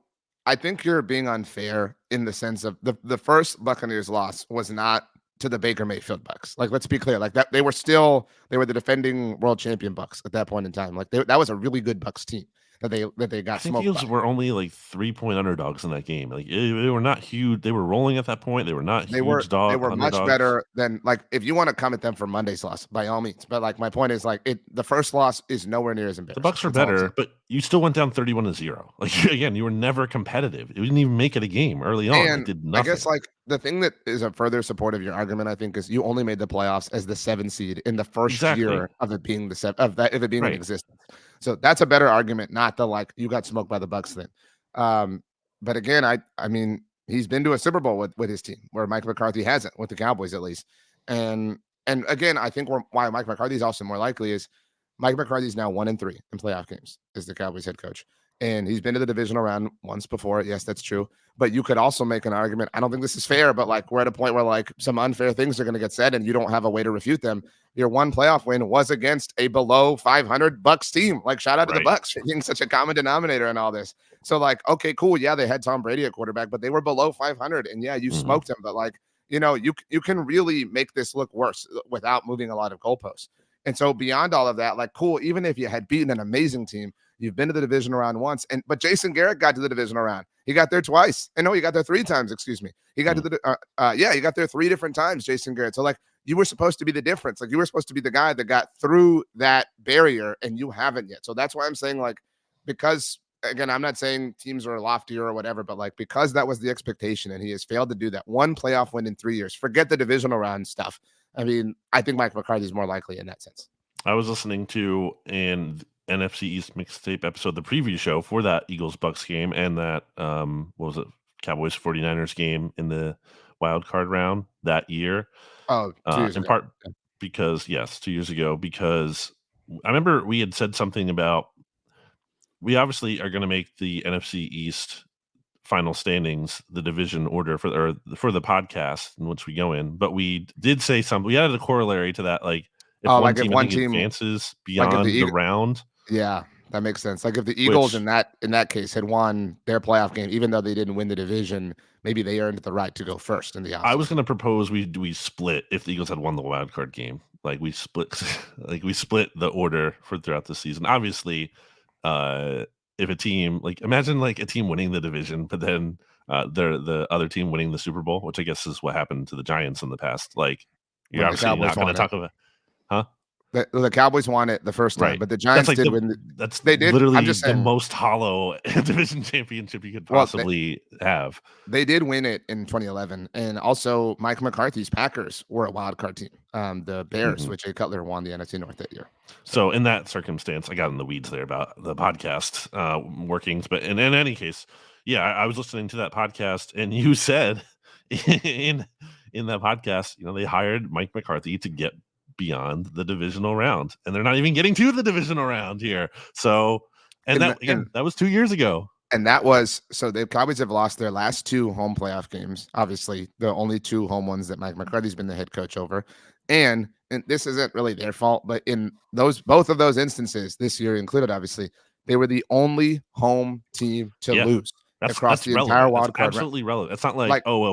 I think you're being unfair in the sense of the first Buccaneers loss was not to the Baker Mayfield Bucs. Let's be clear. That they were the defending world champion Bucs at that point in time. That was a really good Bucs team. that they
I
got
think the
smoked by.
Eagles were only like 3-point underdogs in that game. Like they were not huge. They were rolling at that point. They were not huge
They were much
underdogs.
better than, like, if you want to come at them for Monday's loss, by all means. But like my point is, like, the first loss is nowhere near as
The
embarrassing.
Bucks were
That's all I'm saying.
better, but you still went down 31-0. Like again, you were never competitive. You didn't even make it a game early on. Like
And
did
I guess,
nothing.
like, the thing that is a further support of your argument, I think, is you only made the playoffs as the 7 seed in the first
Exactly.
year of it being of it being in
Right.
existence. So that's a better argument, not the, like, you got smoked by the Bucks thing. But again, I mean, he's been to a Super Bowl with his team, where Mike McCarthy hasn't, with the Cowboys at least. And again, I think why Mike McCarthy is also more likely is Mike McCarthy's now 1-3 in playoff games as the Cowboys head coach. And he's been to the divisional round once before. Yes, that's true. But you could also make an argument. I don't think this is fair, but like, we're at a point where, like, some unfair things are going to get said and you don't have a way to refute them. Your one playoff win was against a below 500 Bucks team. Like, shout out to the
Right.
Bucks for being such a common denominator in all this. So, like, okay, cool. Yeah, they had Tom Brady at quarterback, but they were below 500. And yeah, you smoked them. But, like, you can really make this look worse without moving a lot of goalposts. And so beyond all of that, like, cool, even if you had beaten an amazing team, you've been to the divisional round once, but Jason Garrett got to the divisional round. He got there twice. And no, he got there 3 times. Excuse me. He got to the he got there 3 different times, Jason Garrett. So, like, you were supposed to be the difference. Like, you were supposed to be the guy that got through that barrier, and you haven't yet. So that's why I'm saying, like, because, again, I'm not saying teams are loftier or whatever, but, like, because that was the expectation, and he has failed to do that. 1 playoff win in 3 years. Forget the divisional round stuff. I mean, I think Mike McCarthy is more likely in that sense.
I was listening to an NFC East Mixtape episode, the preview show for that Eagles-Bucks game, and that what was it, Cowboys 49ers game in the wild card round that year.
Oh, 2 years
in
ago.
part because 2 years ago, because I remember we had said something about we obviously are going to make the NFC East final standings, the division order for the podcast in which we go in. But we did say something. We added a corollary to that, like if one
like, if
team, I
one
think,
team,
advances
like, if
beyond the round,
yeah, that makes sense. Like, if the Eagles
which
in that case had won their playoff game, even though they didn't win the division, maybe they earned the right to go first in the
I was
offseason.
going to propose we split if the Eagles had won the wild card game. Like we split the order for throughout the season. Obviously, if a team, like, imagine like a team winning the division, but then the other team winning the Super Bowl, which I guess is what happened to the Giants in the past. Like, you're
When the
obviously
Cowboys
not going to
won it.
talk about, huh?
The Cowboys won it the first time,
Right.
but the
That's
Giants
like
did win.
that's
They did. I'm
literally
just
the
saying.
most hollow division championship you could
Well,
possibly have.
they did win it in 2011, and also Mike McCarthy's Packers were a wild card team. The Bears, which Jay Cutler won the NFC North that year.
So in that circumstance, I got in the weeds there about the podcast workings, but in any case, yeah, I was listening to that podcast, and you said in that podcast, they hired Mike McCarthy to get beyond the divisional round, and they're not even getting to the divisional round here. So, that was 2 years ago.
And that was, so the Cowboys have lost their last 2 home playoff games. Obviously, the only 2 home ones that Mike McCarthy's been the head coach over. And this isn't really their fault, but in both of those instances, this year included, obviously, they were the only home team to lose across the
relevant.
entire wild card.
Absolutely relevant. It's not like, a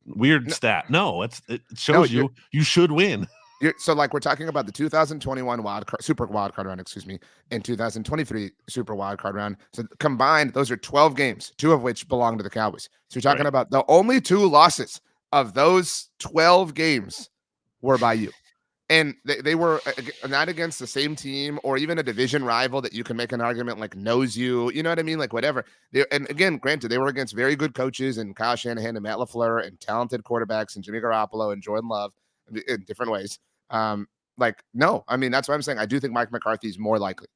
weird stat. No, it shows you should win.
So, like, we're talking about the 2021 Super Wild Card round, and 2023 Super Wild Card round. So combined, those are 12 games, 2 of which belong to the Cowboys. So you're talking about the only 2 losses of those 12 games were by you. And they were not against the same team or even a division rival that you can make an argument like knows you. You know what I mean? Like, whatever. And again, granted, they were against very good coaches and Kyle Shanahan and Matt LaFleur and talented quarterbacks and Jimmy Garoppolo and Jordan Love in different ways. No, I mean, that's why I'm saying I do think Mike McCarthy is more likely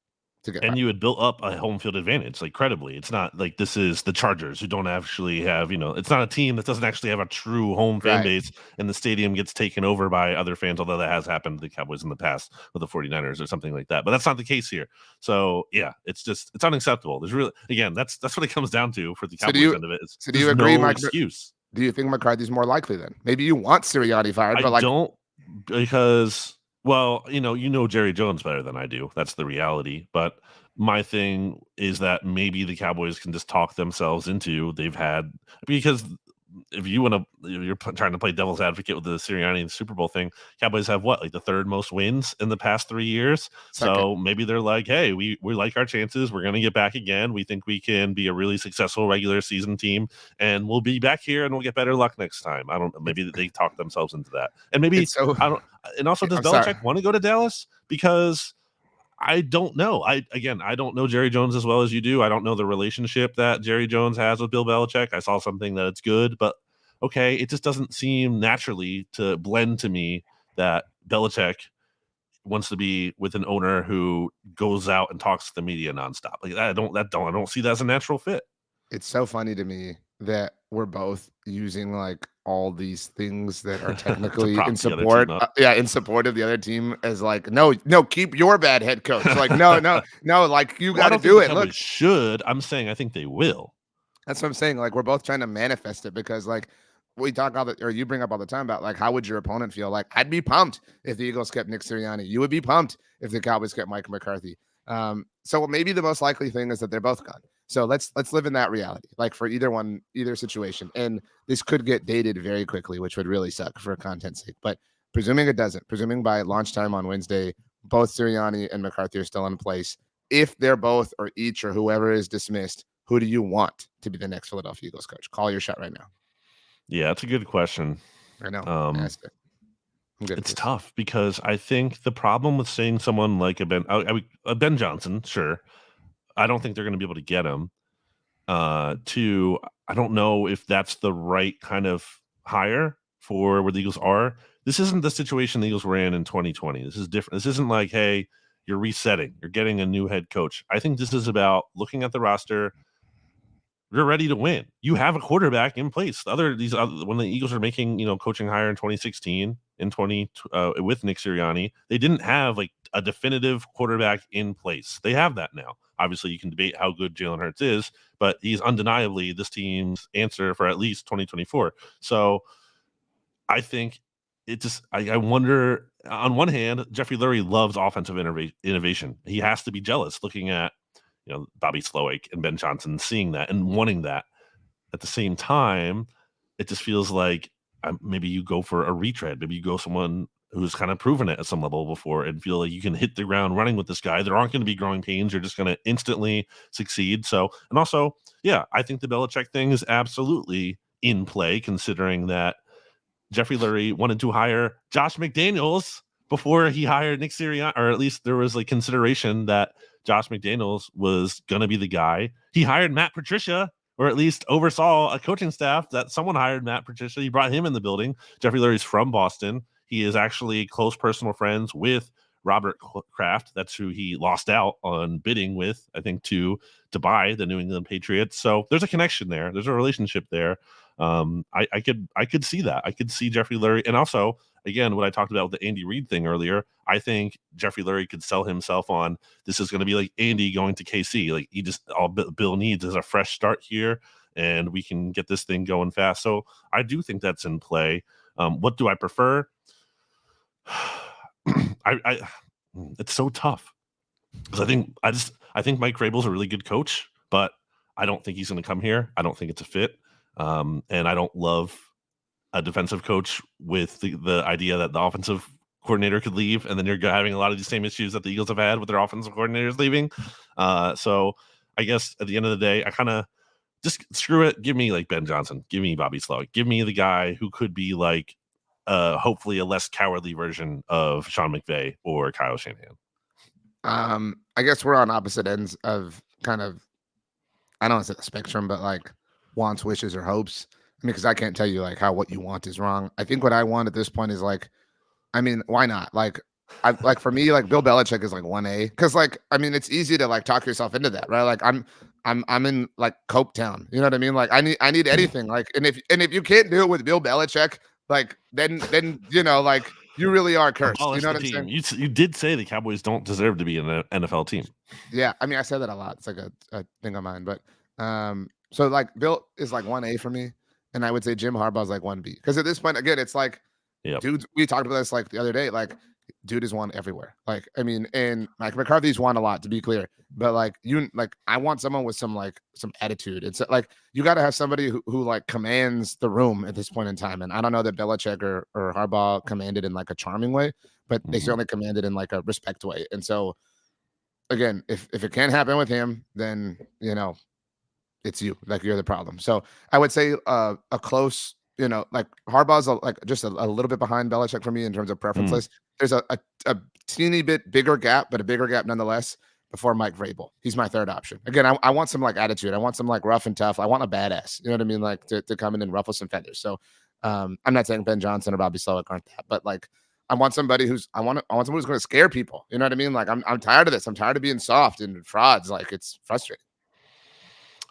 to get.
And you had built up a home field advantage, like, credibly. It's not like this is the Chargers, who don't actually have, it's not a team that doesn't actually have a true home fan base, and the stadium gets taken over by other fans, although that has happened to the Cowboys in the past with the 49ers or something like that. But that's not the case here. So yeah, it's unacceptable. There's really, again, that's what it comes down to for the Cowboys end of it.
So do you agree,
no
Mike?
Excuse.
Do you think McCarthy's more likely then? Maybe you want Sirianni fired, but
I don't, because, well, Jerry Jones better than I do. That's the reality. But my thing is that maybe the Cowboys can just talk themselves into because if you want to, you're trying to play devil's advocate with the Sirianni Super Bowl thing. Cowboys have what, like the third most wins in the past 3 years. So maybe they're like, hey, we like our chances. We're going to get back again. We think we can be a really successful regular season team, and we'll be back here and we'll get better luck next time. I don't know. Maybe they talk themselves into that, and maybe I don't. And also, does Belichick want to go to Dallas? Because I don't know. I don't know Jerry Jones as well as you do. I don't know the relationship that Jerry Jones has with Bill Belichick. I saw something that it's good, but okay, it just doesn't seem naturally to blend to me that Belichick wants to be with an owner who goes out and talks to the media nonstop. Like I don't see that as a natural fit.
It's so funny to me that we're both using like all these things that are technically in support, in support of the other team as like, no, keep your bad head coach. Like, no, like you got to do it.
Look, should I'm saying I think they will.
That's what I'm saying. Like we're both trying to manifest it because like we talk all the, or you bring up all the time about like how would your opponent feel? Like I'd be pumped if the Eagles kept Nick Sirianni. You would be pumped if the Cowboys kept Mike McCarthy. So maybe the most likely thing is that they're both gone. So let's live in that reality, like for either situation. And this could get dated very quickly, which would really suck for content's sake. But presuming it doesn't, presuming by launch time on Wednesday, both Sirianni and McCarthy are still in place. If they're both or each or whoever is dismissed, who do you want to be the next Philadelphia Eagles coach? Call your shot right now.
Yeah, that's a good question.
I know.
It's tough because I think the problem with saying someone like a Ben Johnson, sure, I don't think they're going to be able to get him. I don't know if that's the right kind of hire for where the Eagles are. This isn't the situation the Eagles were in 2020. This is different. This isn't like, hey, you're resetting. You're getting a new head coach. I think this is about looking at the roster. You're ready to win. You have a quarterback in place. When the Eagles are making, coaching hire in 2016 with Nick Sirianni, they didn't have like a definitive quarterback in place. They have that now. Obviously, you can debate how good Jalen Hurts is, but he's undeniably this team's answer for at least 2024. So I think I wonder, on one hand, Jeffrey Lurie loves offensive innovation. He has to be jealous looking at Bobby Slowick and Ben Johnson, seeing that and wanting that. At the same time, it just feels like maybe you go for a retread. Maybe you go someone who's kind of proven it at some level before and feel like you can hit the ground running with this guy. There aren't going to be growing pains. You're just going to instantly succeed. So, and also, yeah, I think the Belichick thing is absolutely in play, considering that Jeffrey Lurie wanted to hire Josh McDaniels before he hired Nick Sirianni, or at least there was like consideration that Josh McDaniels was going to be the guy. He hired Matt Patricia, or at least oversaw a coaching staff that someone hired Matt Patricia. He brought him in the building. Jeffrey Lurie's from Boston. He is actually close personal friends with Robert Kraft. That's who he lost out on bidding with, I think, to buy the New England Patriots. So there's a connection there. There's a relationship there. I could see that. I could see Jeffrey Lurie. And also, again, what I talked about with the Andy Reid thing earlier, I think Jeffrey Lurie could sell himself on this is going to be like Andy going to KC. Like all Bill needs is a fresh start here, and we can get this thing going fast. So I do think that's in play. What do I prefer? It's so tough because I think Mike Vrabel's a really good coach, but I don't think he's going to come here. I don't think it's a fit. And I don't love a defensive coach with the idea that the offensive coordinator could leave, and then you're having a lot of the same issues that the Eagles have had with their offensive coordinators leaving. So I guess at the end of the day, I kind of just screw it. Give me like Ben Johnson. Give me Bobby Slowick. Give me the guy who could be like hopefully a less cowardly version of Sean McVay or Kyle Shanahan.
I guess we're on opposite ends of kind of, I don't want to say the spectrum, but like wants, wishes, or hopes. I mean, because I can't tell you like how what you want is wrong. I think what I want at this point is like, I mean, why not? Like, for me, like Bill Belichick is like 1A, because like, I mean, it's easy to like talk yourself into that, right? Like I'm in like Coke Town, you know what I mean? Like I need anything, like, and if you can't do it with Bill Belichick, like then like you really are cursed. You know what I'm saying?
You did say the Cowboys don't deserve to be an NFL team.
Yeah, I mean, I said that a lot. It's like a thing of mine, but so like Bill is like 1A for me, and I would say Jim Harbaugh's like 1B, because at this point, again, it's like, dudes, we talked about this like the other day, like dude has won everywhere. Like, I mean, and Mike McCarthy's won a lot, to be clear. But like I want someone with some attitude. It's like you got to have somebody who like commands the room at this point in time. And I don't know that Belichick or Harbaugh commanded in like a charming way, but they certainly commanded in like a respect way. And so again, if it can't happen with him, then it's you. Like you're the problem. So I would say a close, like Harbaugh's just a little bit behind Belichick for me in terms of preference list. There's a teeny bit bigger gap, but a bigger gap nonetheless before Mike Vrabel. He's my third option. Again, I want some like attitude. I want some like rough and tough. I want a badass. You know what I mean? Like to come in and ruffle some feathers. So I'm not saying Ben Johnson or Bobby Slowick aren't that, but like I want somebody I want someone who's going to scare people. You know what I mean? Like I'm tired of this. I'm tired of being soft and frauds. Like it's frustrating.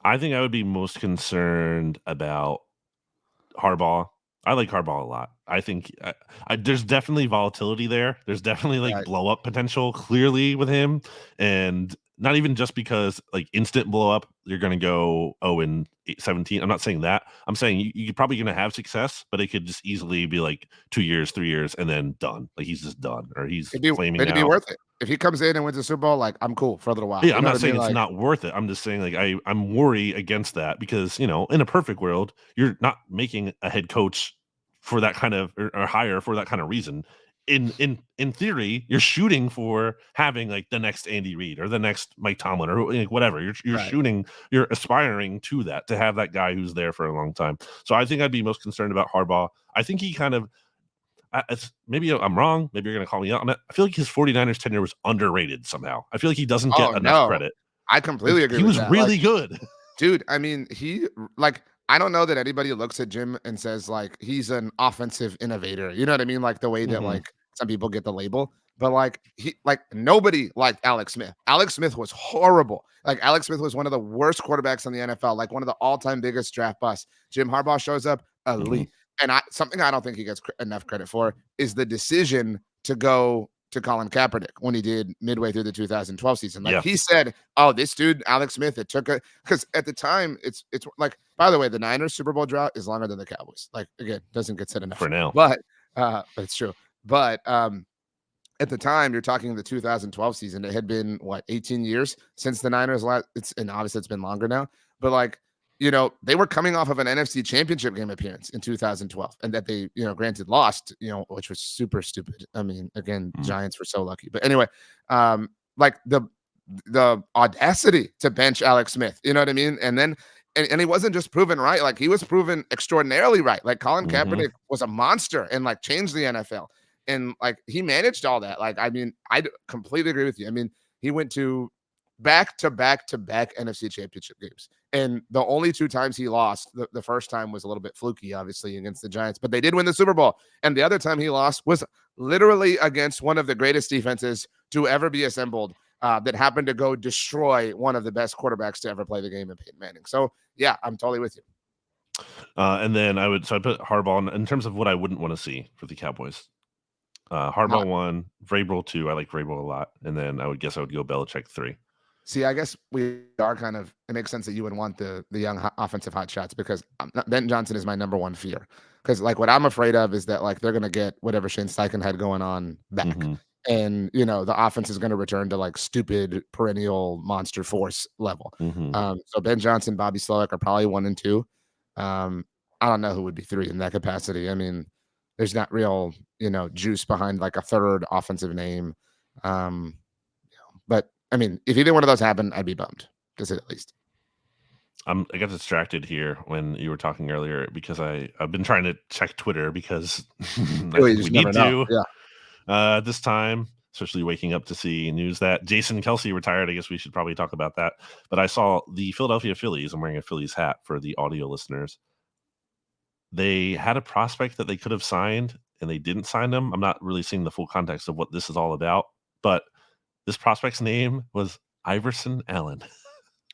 I think I would be most concerned about Harbaugh. I like Harbaugh a lot. I think there's definitely volatility there. There's definitely like blow up potential clearly with him, and not even just because like instant blow up, you're going to go 0-17. I'm not saying that. I'm saying you're probably going to have success, but it could just easily be like 2 years, 3 years, and then done. Like he's just done, or he's flaming out.
It'd be worth it if he comes in and wins the Super Bowl. Like I'm cool for a little while.
Yeah, I'm not saying it's not worth it. I'm just saying like I'm worried against that because in a perfect world, you're not making a head coach for that kind of or hire for that kind of reason. In theory, you're shooting for having like the next Andy Reid or the next Mike Tomlin or like, whatever. You're shooting, you're aspiring to that, to have that guy who's there for a long time. So I think I'd be most concerned about Harbaugh. I think he kind of maybe I'm wrong. Maybe you're going to call me out on it. I feel like his 49ers tenure was underrated somehow. I feel like he doesn't get enough credit.
I completely agree.
He was really good,
dude. I mean, I don't know that anybody looks at Jim and says like he's an offensive innovator. You know what I mean? Like the way that like some people get the label, but like nobody liked Alex Smith. Alex Smith was horrible. Like Alex Smith was one of the worst quarterbacks in the NFL, like one of the all-time biggest draft busts. Jim Harbaugh shows up elite. And something I don't think he gets enough credit for is the decision to go to Colin Kaepernick when he did midway through the 2012 season. Like he said, "Oh, this dude, Alex Smith, it took because at the time it's like, by the way, the Niners Super Bowl drought is longer than the Cowboys. Like again, doesn't get said enough
for now,
but it's true. But at the time, you're talking the 2012 season. It had been 18 years since the Niners last. And obviously it's been longer now. But like, they were coming off of an NFC Championship game appearance in 2012, and that they, granted lost, which was super stupid. I mean, again, Giants were so lucky. But anyway, like the audacity to bench Alex Smith, you know what I mean? And then, and he wasn't just proven right, like he was proven extraordinarily right. Like Colin Kaepernick was a monster and like changed the NFL. And like he managed all that. Like, I mean, I completely agree with you. I mean, he went to back NFC Championship games. And the only 2 times he lost, the first time was a little bit fluky, obviously, against the Giants, but they did win the Super Bowl. And the other time he lost was literally against one of the greatest defenses to ever be assembled, that happened to go destroy one of the best quarterbacks to ever play the game in Peyton Manning. So, yeah, I'm totally with you.
And then I put Harbaugh in terms of what I wouldn't want to see for the Cowboys. Harbaugh 1, Vrabel 2. I like Vrabel a lot. And then I would go Belichick 3.
See, I guess we are kind of, it makes sense that you would want the young offensive hot shots because Ben Johnson is my number one fear. Because like what I'm afraid of is that like they're going to get whatever Shane Steichen had going on back. And, the offense is going to return to like stupid perennial monster force level. So Ben Johnson, Bobby Slowick are probably 1 and 2. I don't know who would be 3 in that capacity. I mean, there's not real, juice behind like a third offensive name. But I mean, if either one of those happened, I'd be bummed, to say the least.
I got distracted here when you were talking earlier because I've been trying to check Twitter because we need to. This time, especially waking up to see news that Jason Kelce retired. I guess we should probably talk about that. But I saw the Philadelphia Phillies. I'm wearing a Phillies hat for the audio listeners. They had a prospect that they could have signed, and they didn't sign them. I'm not really seeing the full context of what this is all about, but this prospect's name was Iverson Allen.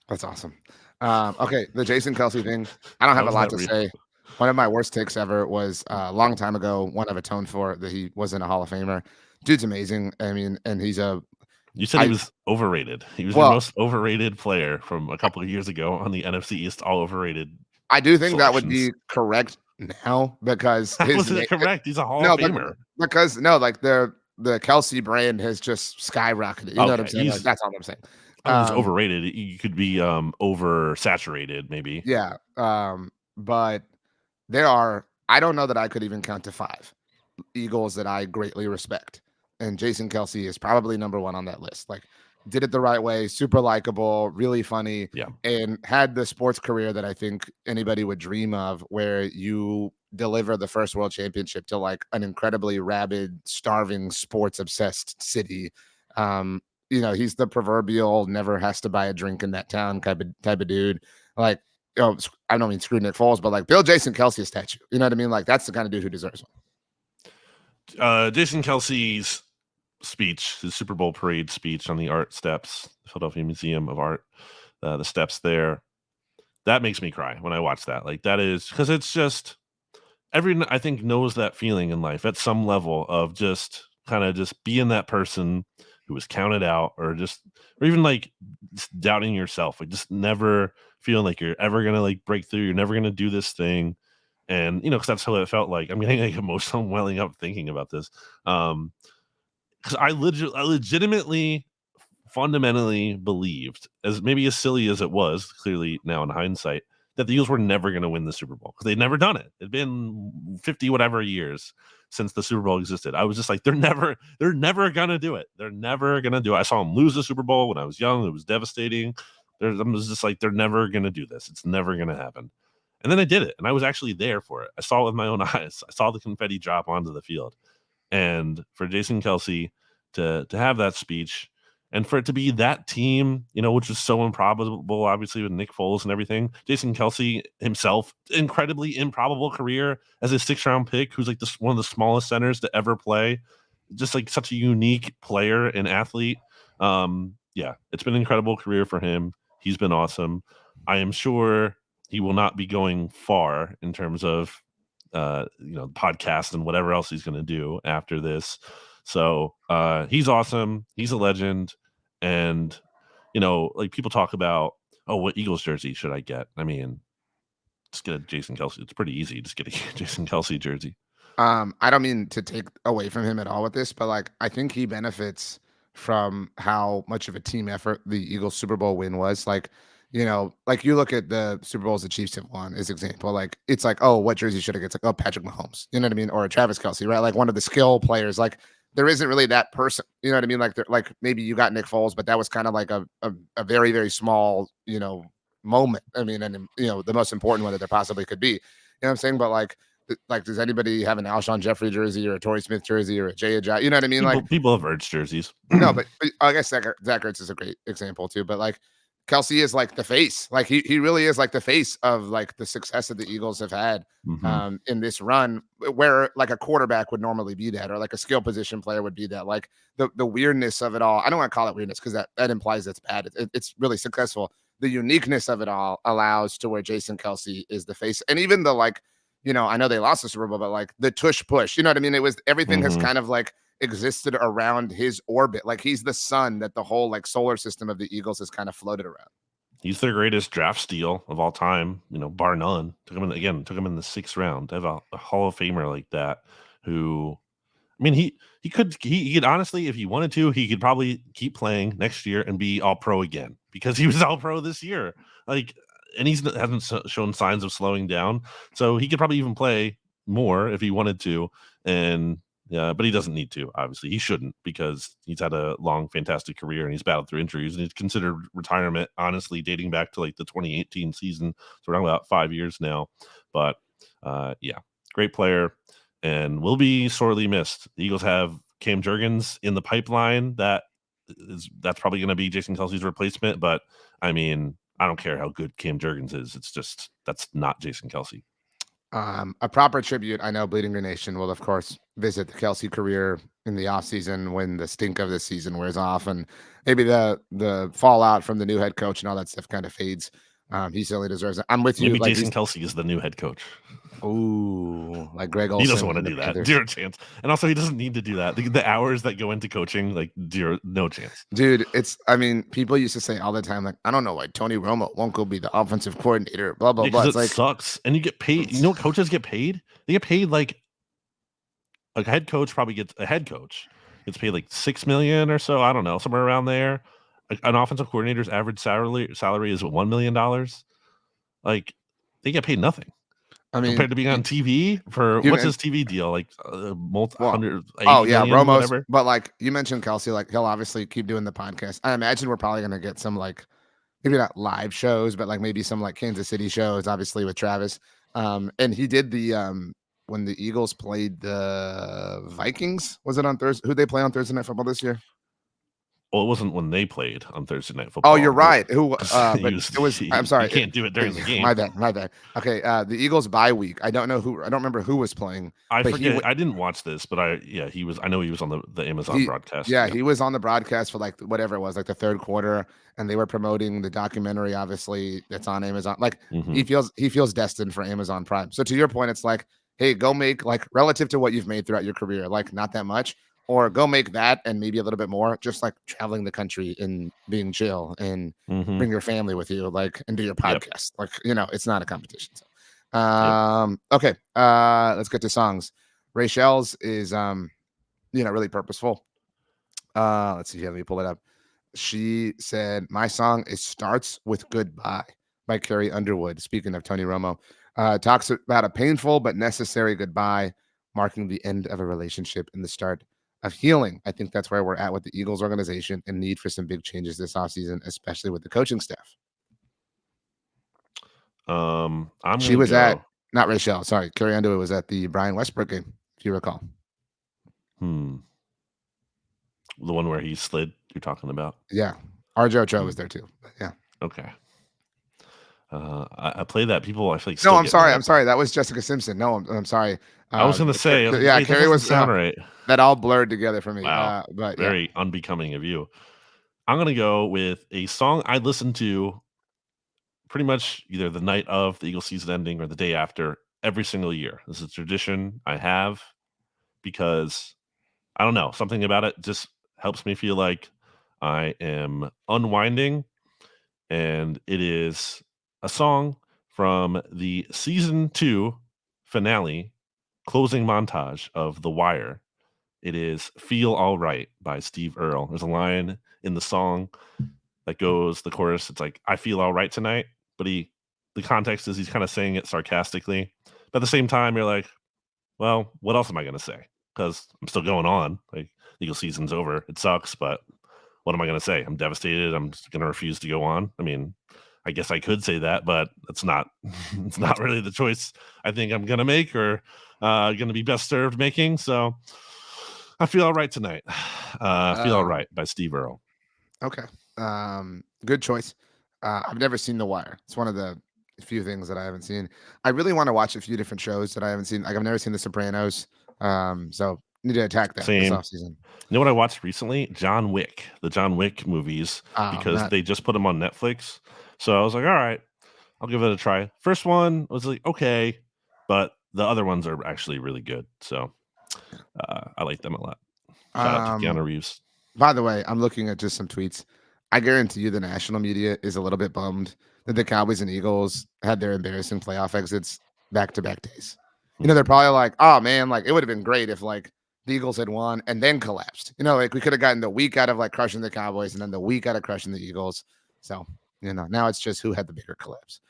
That's awesome. Okay, the Jason Kelce thing. I don't have a lot to say. One of my worst takes ever was a long time ago. One I've atoned for that he wasn't a Hall of Famer. Dude's amazing. I mean, and he's a.
You said he was overrated. He was the most overrated player from a couple of years ago on the NFC East All Overrated.
I do think that would be correct now because
wasn't it correct? He's a Hall of Famer.
Because like the Kelce brand has just skyrocketed. You know what I'm saying? Like, that's all I'm saying.
I think he's overrated. You could be oversaturated, maybe.
Yeah. But I don't know that I could even count to 5 Eagles that I greatly respect. And Jason Kelce is probably number 1 on that list. Like, did it the right way, super likable, really funny, and had the sports career that I think anybody would dream of, where you deliver the first world championship to like an incredibly rabid, starving, sports obsessed city. He's the proverbial never has to buy a drink in that town type of dude. Like, I don't mean screw Nick Foles, but like, build Jason Kelce a statue. You know what I mean? Like, that's the kind of dude who deserves
one. Jason Kelce's speech, his Super Bowl parade speech on the art steps, Philadelphia Museum of Art, the steps there, that makes me cry when I watch that. Like, that is because it's just everyone I think knows that feeling in life at some level of just kind of just being that person who was counted out, or even like just doubting yourself, like just never feeling like you're ever gonna like break through, you're never gonna do this thing. And because that's how it felt like. I'm getting like emotional, welling up thinking about this. Because I legitimately, fundamentally believed, as maybe as silly as it was, clearly now in hindsight, that the Eagles were never going to win the Super Bowl because they'd never done it. It'd been 50 whatever years since the Super Bowl existed. I was just like, they're never going to do it. They're never going to do it. I saw them lose the Super Bowl when I was young. It was devastating. I was just like, they're never going to do this. It's never going to happen. And then I did it, and I was actually there for it. I saw it with my own eyes. I saw the confetti drop onto the field. And for Jason Kelce to have that speech, and for it to be that team, which was so improbable, obviously with Nick Foles and everything, Jason Kelce himself, incredibly improbable career as a 6th-round pick, who's like one of the smallest centers to ever play, just like such a unique player and athlete. It's been an incredible career for him. He's been awesome. I am sure he will not be going far in terms of podcast and whatever else he's going to do after this. So he's awesome. He's a legend. And, like people talk about, what Eagles jersey should I get? I mean, just get a Jason Kelce. It's pretty easy. Just get a Jason Kelce jersey.
I don't mean to take away from him at all with this, but like, I think he benefits from how much of a team effort the Eagles Super Bowl win was. Like, like you look at the Super Bowls the Chiefs have won as example, like it's like, oh, what jersey should I get? It's like, oh, Patrick Mahomes, you know what I mean? Or Travis Kelce, right? Like one of the skill players. Like there isn't really that person, you know what I mean? Like maybe you got Nick Foles, but that was kind of like a very, very small, moment. I mean, and the most important one that there possibly could be. You know what I'm saying? But like, does anybody have an Alshon Jeffrey jersey or a Torrey Smith jersey or a Jay Ajayi? You know what I mean?
People have Ertz jerseys.
No, but I guess Zach Ertz is a great example too. But like, Kelce is like the face. Like he really is like the face of like the success that the Eagles have had in this run, where like a quarterback would normally be that, or like a skill position player would be that. Like the weirdness of it all. I don't want to call it weirdness because that implies it's bad. It's really successful. The uniqueness of it all allows to where Jason Kelce is the face, and even the like, I know they lost the Super Bowl, but like the tush push. You know what I mean? It was everything has kind of like existed around his orbit. Like he's the sun that the whole like solar system of the Eagles has kind of floated around.
He's their greatest draft steal of all time, bar none. Took him in the 6th round. To have a Hall of Famer like that, who, I mean, he could honestly, if he wanted to, he could probably keep playing next year and be all pro again, because he was all pro this year. Like, and he hasn't shown signs of slowing down, so he could probably even play more if he wanted to. And yeah, but he doesn't need to. Obviously, he shouldn't, because he's had a long, fantastic career and he's battled through injuries, and he's considered retirement, honestly, dating back to like the 2018 season. So we're talking about 5 years now. But great player and will be sorely missed. The Eagles have Cam Jurgens in the pipeline. That's probably going to be Jason Kelce's replacement. But I mean, I don't care how good Cam Jurgens is. It's just that's not Jason Kelce.
A proper tribute. I know Bleeding Green Nation will, of course, visit the Kelce career in the offseason when the stink of the season wears off, and maybe the fallout from the new head coach and all that stuff kind of fades. He certainly deserves it. I'm with you.
Maybe like Jason Kelce is the new head coach.
Ooh, like Greg Olson.
He doesn't want to do that. Zero chance. And also, he doesn't need to do that. The hours that go into coaching, like no chance.
Dude, people used to say all the time, like, I don't know why Tony Romo won't go be the offensive coordinator, blah, blah, blah.
It's like, sucks. And you get paid. You know what coaches get paid? They get paid like a head coach probably gets a head coach gets paid like $6 million or so. I don't know, somewhere around there. An offensive coordinator's average salary is $1 million. Like, they get paid nothing.
I mean,
compared to being on TV for what's his TV deal? Like multi
well,
180 million,
Romo's,
whatever.
but like you mentioned Kelce, like he'll obviously keep doing the podcast. I imagine we're probably gonna get some like maybe not live shows, but like maybe some like Kansas City shows, obviously with Travis. And he did the when the Eagles played the Vikings. Was it on Thursday? Who they play on Thursday Night Football this year?
Well, it wasn't when they played on Thursday Night Football.
Oh, you're right. Who? But
it
was. I'm sorry.
You can't do it during the game.
My bad. My bad. Okay. The Eagles bye week. I don't know who. I don't remember who was playing.
I forget. I didn't watch this, but he was. I know he was on the Amazon broadcast.
Yeah, he was on the broadcast for like whatever it was, like the third quarter, and they were promoting the documentary. Obviously, that's on Amazon. Like he feels destined for Amazon Prime. So to your point, it's like, hey, go make like relative to what you've made throughout your career, like not that much. Or go make that and maybe a little bit more, just like traveling the country and being chill and bring your family with you, like, and do your podcast. Like, it's not a competition. So, okay. Let's get to songs. Rachel's is, really purposeful. Let's see here. Let me pull it up. She said, my song is Starts with Goodbye by Carrie Underwood. Speaking of Tony Romo, talks about a painful but necessary goodbye, marking the end of a relationship and the start of healing. I think that's where we're at with the Eagles organization and need for some big changes this offseason, especially with the coaching staff. She was at, not Rachel, sorry, Carrie Underwood was at the Brian Westbrook game, if you recall.
The one where he slid, you're talking about?
Yeah. RJ Ochoa was there too. Yeah.
Okay. I play that. People, I feel like.
No, I'm sorry. I'm sorry. That was Jessica Simpson. No, I'm sorry.
I was going to say,
yeah, Carrie was
sound right.
That all blurred together for me.
Wow,
but
very unbecoming of you. I'm going to go with a song I listened to pretty much either the night of the Eagles season ending or the day after every single year. This is a tradition I have because I don't know, something about it just helps me feel like I am unwinding, and it is a song from the season 2 finale closing montage of The Wire. It is Feel All Right by Steve Earle. There's a line in the song that goes, the chorus, it's like, I feel all right tonight. But the context is he's kind of saying it sarcastically. But at the same time, you're like, well, what else am I going to say? Because I'm still going on. Like, Eagle season's over. It sucks, but what am I going to say? I'm devastated. I'm just going to refuse to go on. I mean, I guess I could say that, but it's not really the choice I think I'm going to make or going to be best served making. So I feel all right tonight. Feel All Right by Steve Earle.
Okay. Good choice. I've never seen The Wire. It's one of the few things that I haven't seen. I really want to watch a few different shows that I haven't seen. Like I've never seen The Sopranos. So need to attack that this offseason.
You know what I watched recently? John Wick, the John Wick movies, because they just put them on Netflix. So I was like, all right, I'll give it a try. First one was like, okay, but the other ones are actually really good. So I like them a lot. Shout out to Keanu Reeves.
By the way, I'm looking at just some tweets. I guarantee you the national media is a little bit bummed that the Cowboys and Eagles had their embarrassing playoff exits back-to-back days. They're probably like, oh, man, like it would have been great if like the Eagles had won and then collapsed. Like we could have gotten the week out of like crushing the Cowboys and then the week out of crushing the Eagles. So, now it's just who had the bigger collapse.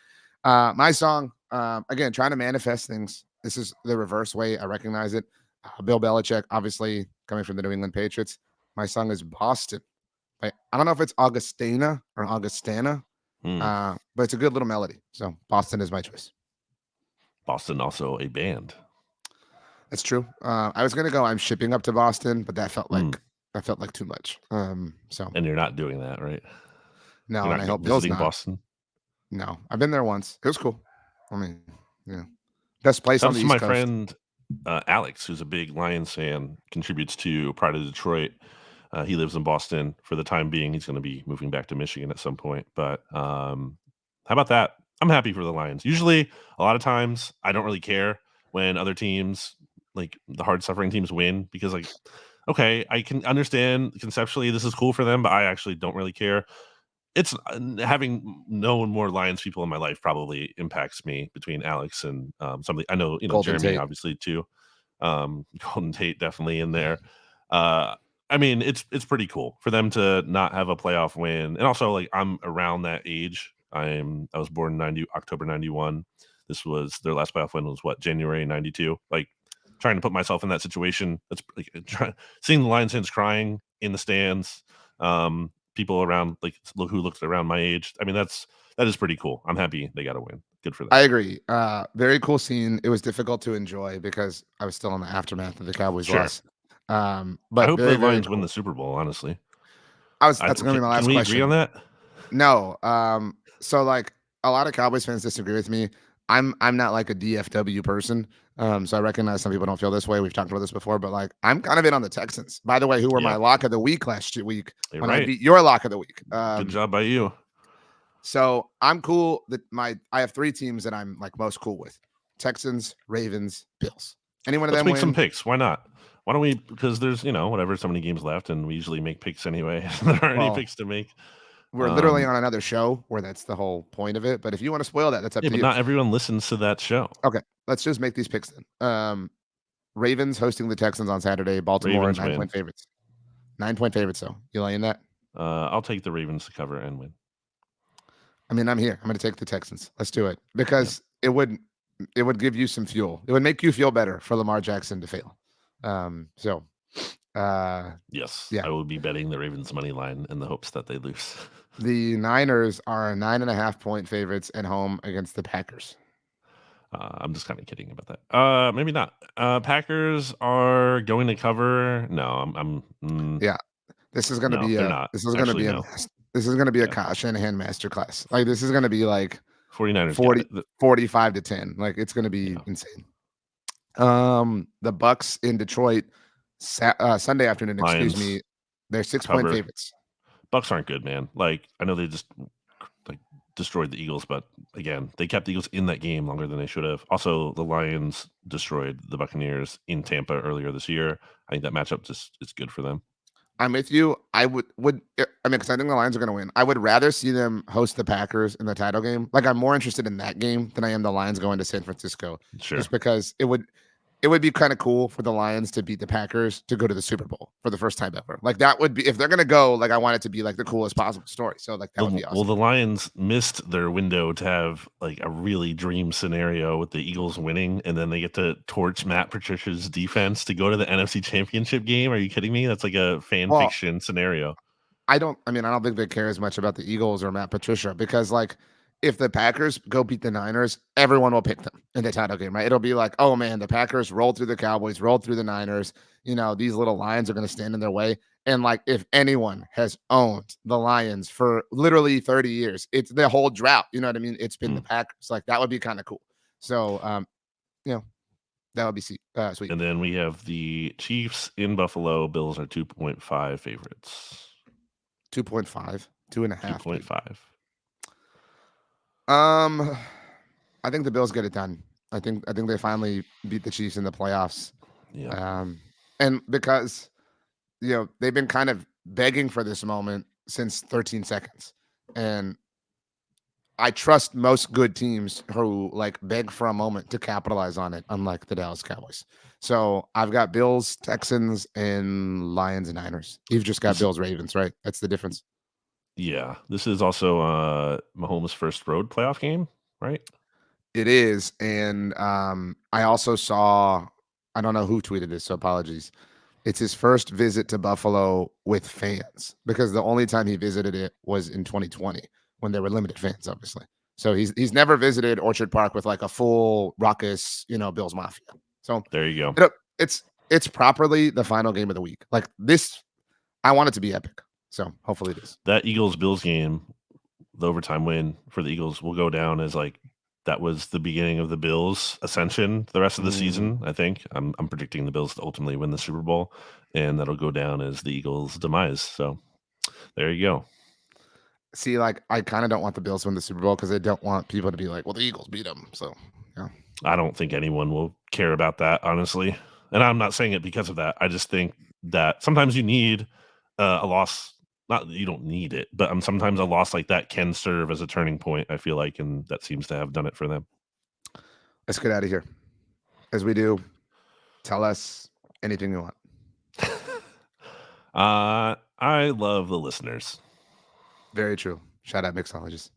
My song, again, trying to manifest things. This is the reverse way I recognize it. Bill Belichick, obviously coming from the New England Patriots. My song is Boston. I don't know if it's Augustina or Augustana, but it's a good little melody. So Boston is my choice.
Boston also a band.
That's true. I was gonna go I'm shipping up to Boston, but that felt like too much. So
and you're not doing that, right?
No,
and
I hope Bill's not.
Boston.
No, I've been there once. It was cool. I mean, best place on the East Coast.
My friend Alex, who's a big Lions fan, contributes to Pride of Detroit. He lives in Boston for the time being. He's going to be moving back to Michigan at some point. But how about that? I'm happy for the Lions. Usually, a lot of times, I don't really care when other teams, like the hard-suffering teams, win because, like, okay, I can understand conceptually this is cool for them, but I actually don't really care. It's having known more Lions people in my life probably impacts me between Alex and somebody. I know,
Golden
Jeremy
Tate.
obviously too. Golden Tate definitely in there. I mean, it's pretty cool for them to not have a playoff win, and also like I'm around that age. I was born October 91. This was their last playoff win was what, January 92. Like trying to put myself in that situation. That's like seeing the Lions fans crying in the stands. People around like who looked around my age. I mean, that is pretty cool. I'm happy they got a win. Good for them.
I agree. Very cool scene. It was difficult to enjoy because I was still in the aftermath of the Cowboys
Sure.
loss.
I
But
hope
very,
the
very
Lions win
cool.
the Super Bowl. Honestly,
That's gonna be my
can
last
we agree on
question.
that?
No. So like a lot of Cowboys fans disagree with me. I'm not like a DFW person. So I recognize some people don't feel this way. We've talked about this before, but like I'm kind of in on the Texans. By the way, who were my
Yeah,
lock of the week last week
you're
when I
right.
beat your lock of the week.
Good job by you.
So I'm cool that I have 3 teams that I'm like most cool with: Texans, Ravens, Bills. Any one of
Let's
them
make some
win?
picks. Why not? Why don't we? Because there's whatever so many games left, and we usually make picks anyway. There aren't any
Well,
picks to make.
we're literally on another show where that's the whole point of it. But if you want to spoil that, that's up
Yeah,
to
but
you.
not everyone listens to that show.
Okay, let's just make these picks then. Ravens hosting the Texans on Saturday. Baltimore
Ravens
9-point
win.
favorites. 9-point favorites. So you laying that?
I'll take the Ravens to cover and win.
I mean, I'm here. I'm going to take the Texans. Let's do it
Yep.
because it would give you some fuel. It would make you feel better for Lamar Jackson to fail.
Yes,
Yeah.
I will be betting the Ravens money line in the hopes that they lose.
The Niners are 9.5-point favorites at home against the Packers.
I'm just kind of kidding about that. Maybe not. Packers are going to cover. No,
Yeah, this is going to
no,
be
they're
a
not.
this is going to
Actually,
be a
no.
this is going to be a
Yeah.
Kyle Shanahan masterclass. Like this is going to be like
49ers
40,
got it.
45-10. Like it's going to be
Yeah.
insane. The Bucks in Detroit Sunday afternoon. Excuse
Lions
me. They're 6-point
cover.
favorites.
Bucks aren't good, man. Like I know they just like destroyed the Eagles, but again, they kept the Eagles in that game longer than they should have. Also, the Lions destroyed the Buccaneers in Tampa earlier this year. I think that matchup just is good for them.
I'm with you. I mean, because I think the Lions are going to win. I would rather see them host the Packers in the title game. Like, I'm more interested in that game than I am the Lions going to San Francisco.
Sure.
Just because it would be kind of cool for the Lions to beat the Packers to go to the Super Bowl for the first time ever. Like that would be, if they're going to go, like I want it to be like the coolest possible story. So like that would be awesome.
Well, the Lions missed their window to have like a really dream scenario with the Eagles winning, and then they get to torch Matt Patricia's defense to go to the NFC Championship game. Are you kidding me? That's like a fan fiction scenario.
I don't think they care as much about the Eagles or Matt Patricia because like if the Packers go beat the Niners, everyone will pick them in the title game, right? It'll be like, oh man, the Packers rolled through the Cowboys, rolled through the Niners. These little Lions are going to stand in their way. And like, if anyone has owned the Lions for literally 30 years, it's the whole drought. You know what I mean? It's been the Packers. Like that would be kind of cool. So, that would be sweet.
And then we have the Chiefs in Buffalo. Bills are 2.5 favorites.
2.5, 2.5.
2.5.
I think the Bills get it done. I think they finally beat the Chiefs in the playoffs.
Yeah.
And because they've been kind of begging for this moment since 13 seconds. And I trust most good teams who like beg for a moment to capitalize on it, unlike the Dallas Cowboys. So I've got Bills, Texans, and Lions and Niners. You've just got Bills, Ravens, right? That's the difference.
Yeah. This is also Mahomes' first road playoff game, right?
It is. And I also saw, I don't know who tweeted this, so apologies. It's his first visit to Buffalo with fans because the only time he visited it was in 2020 when there were limited fans, obviously. So he's never visited Orchard Park with like a full raucous, Bills Mafia. So
there you go.
It's properly the final game of the week. Like this, I want it to be epic. So hopefully it is.
That Eagles-Bills game, the overtime win for the Eagles, will go down as like that was the beginning of the Bills' ascension the rest of the season. I think I'm predicting the Bills to ultimately win the Super Bowl, and that'll go down as the Eagles' demise. So there you go.
See, like I kind of don't want the Bills to win the Super Bowl because I don't want people to be like, "Well, the Eagles beat them." So, yeah.
I don't think anyone will care about that, honestly. And I'm not saying it because of that. I just think that sometimes you need a loss. Not that you don't need it, but sometimes a loss like that can serve as a turning point, I feel like, and that seems to have done it for them.
Let's get out of here. As we do, tell us anything you want.
I love the listeners.
Very true. Shout out mixologist.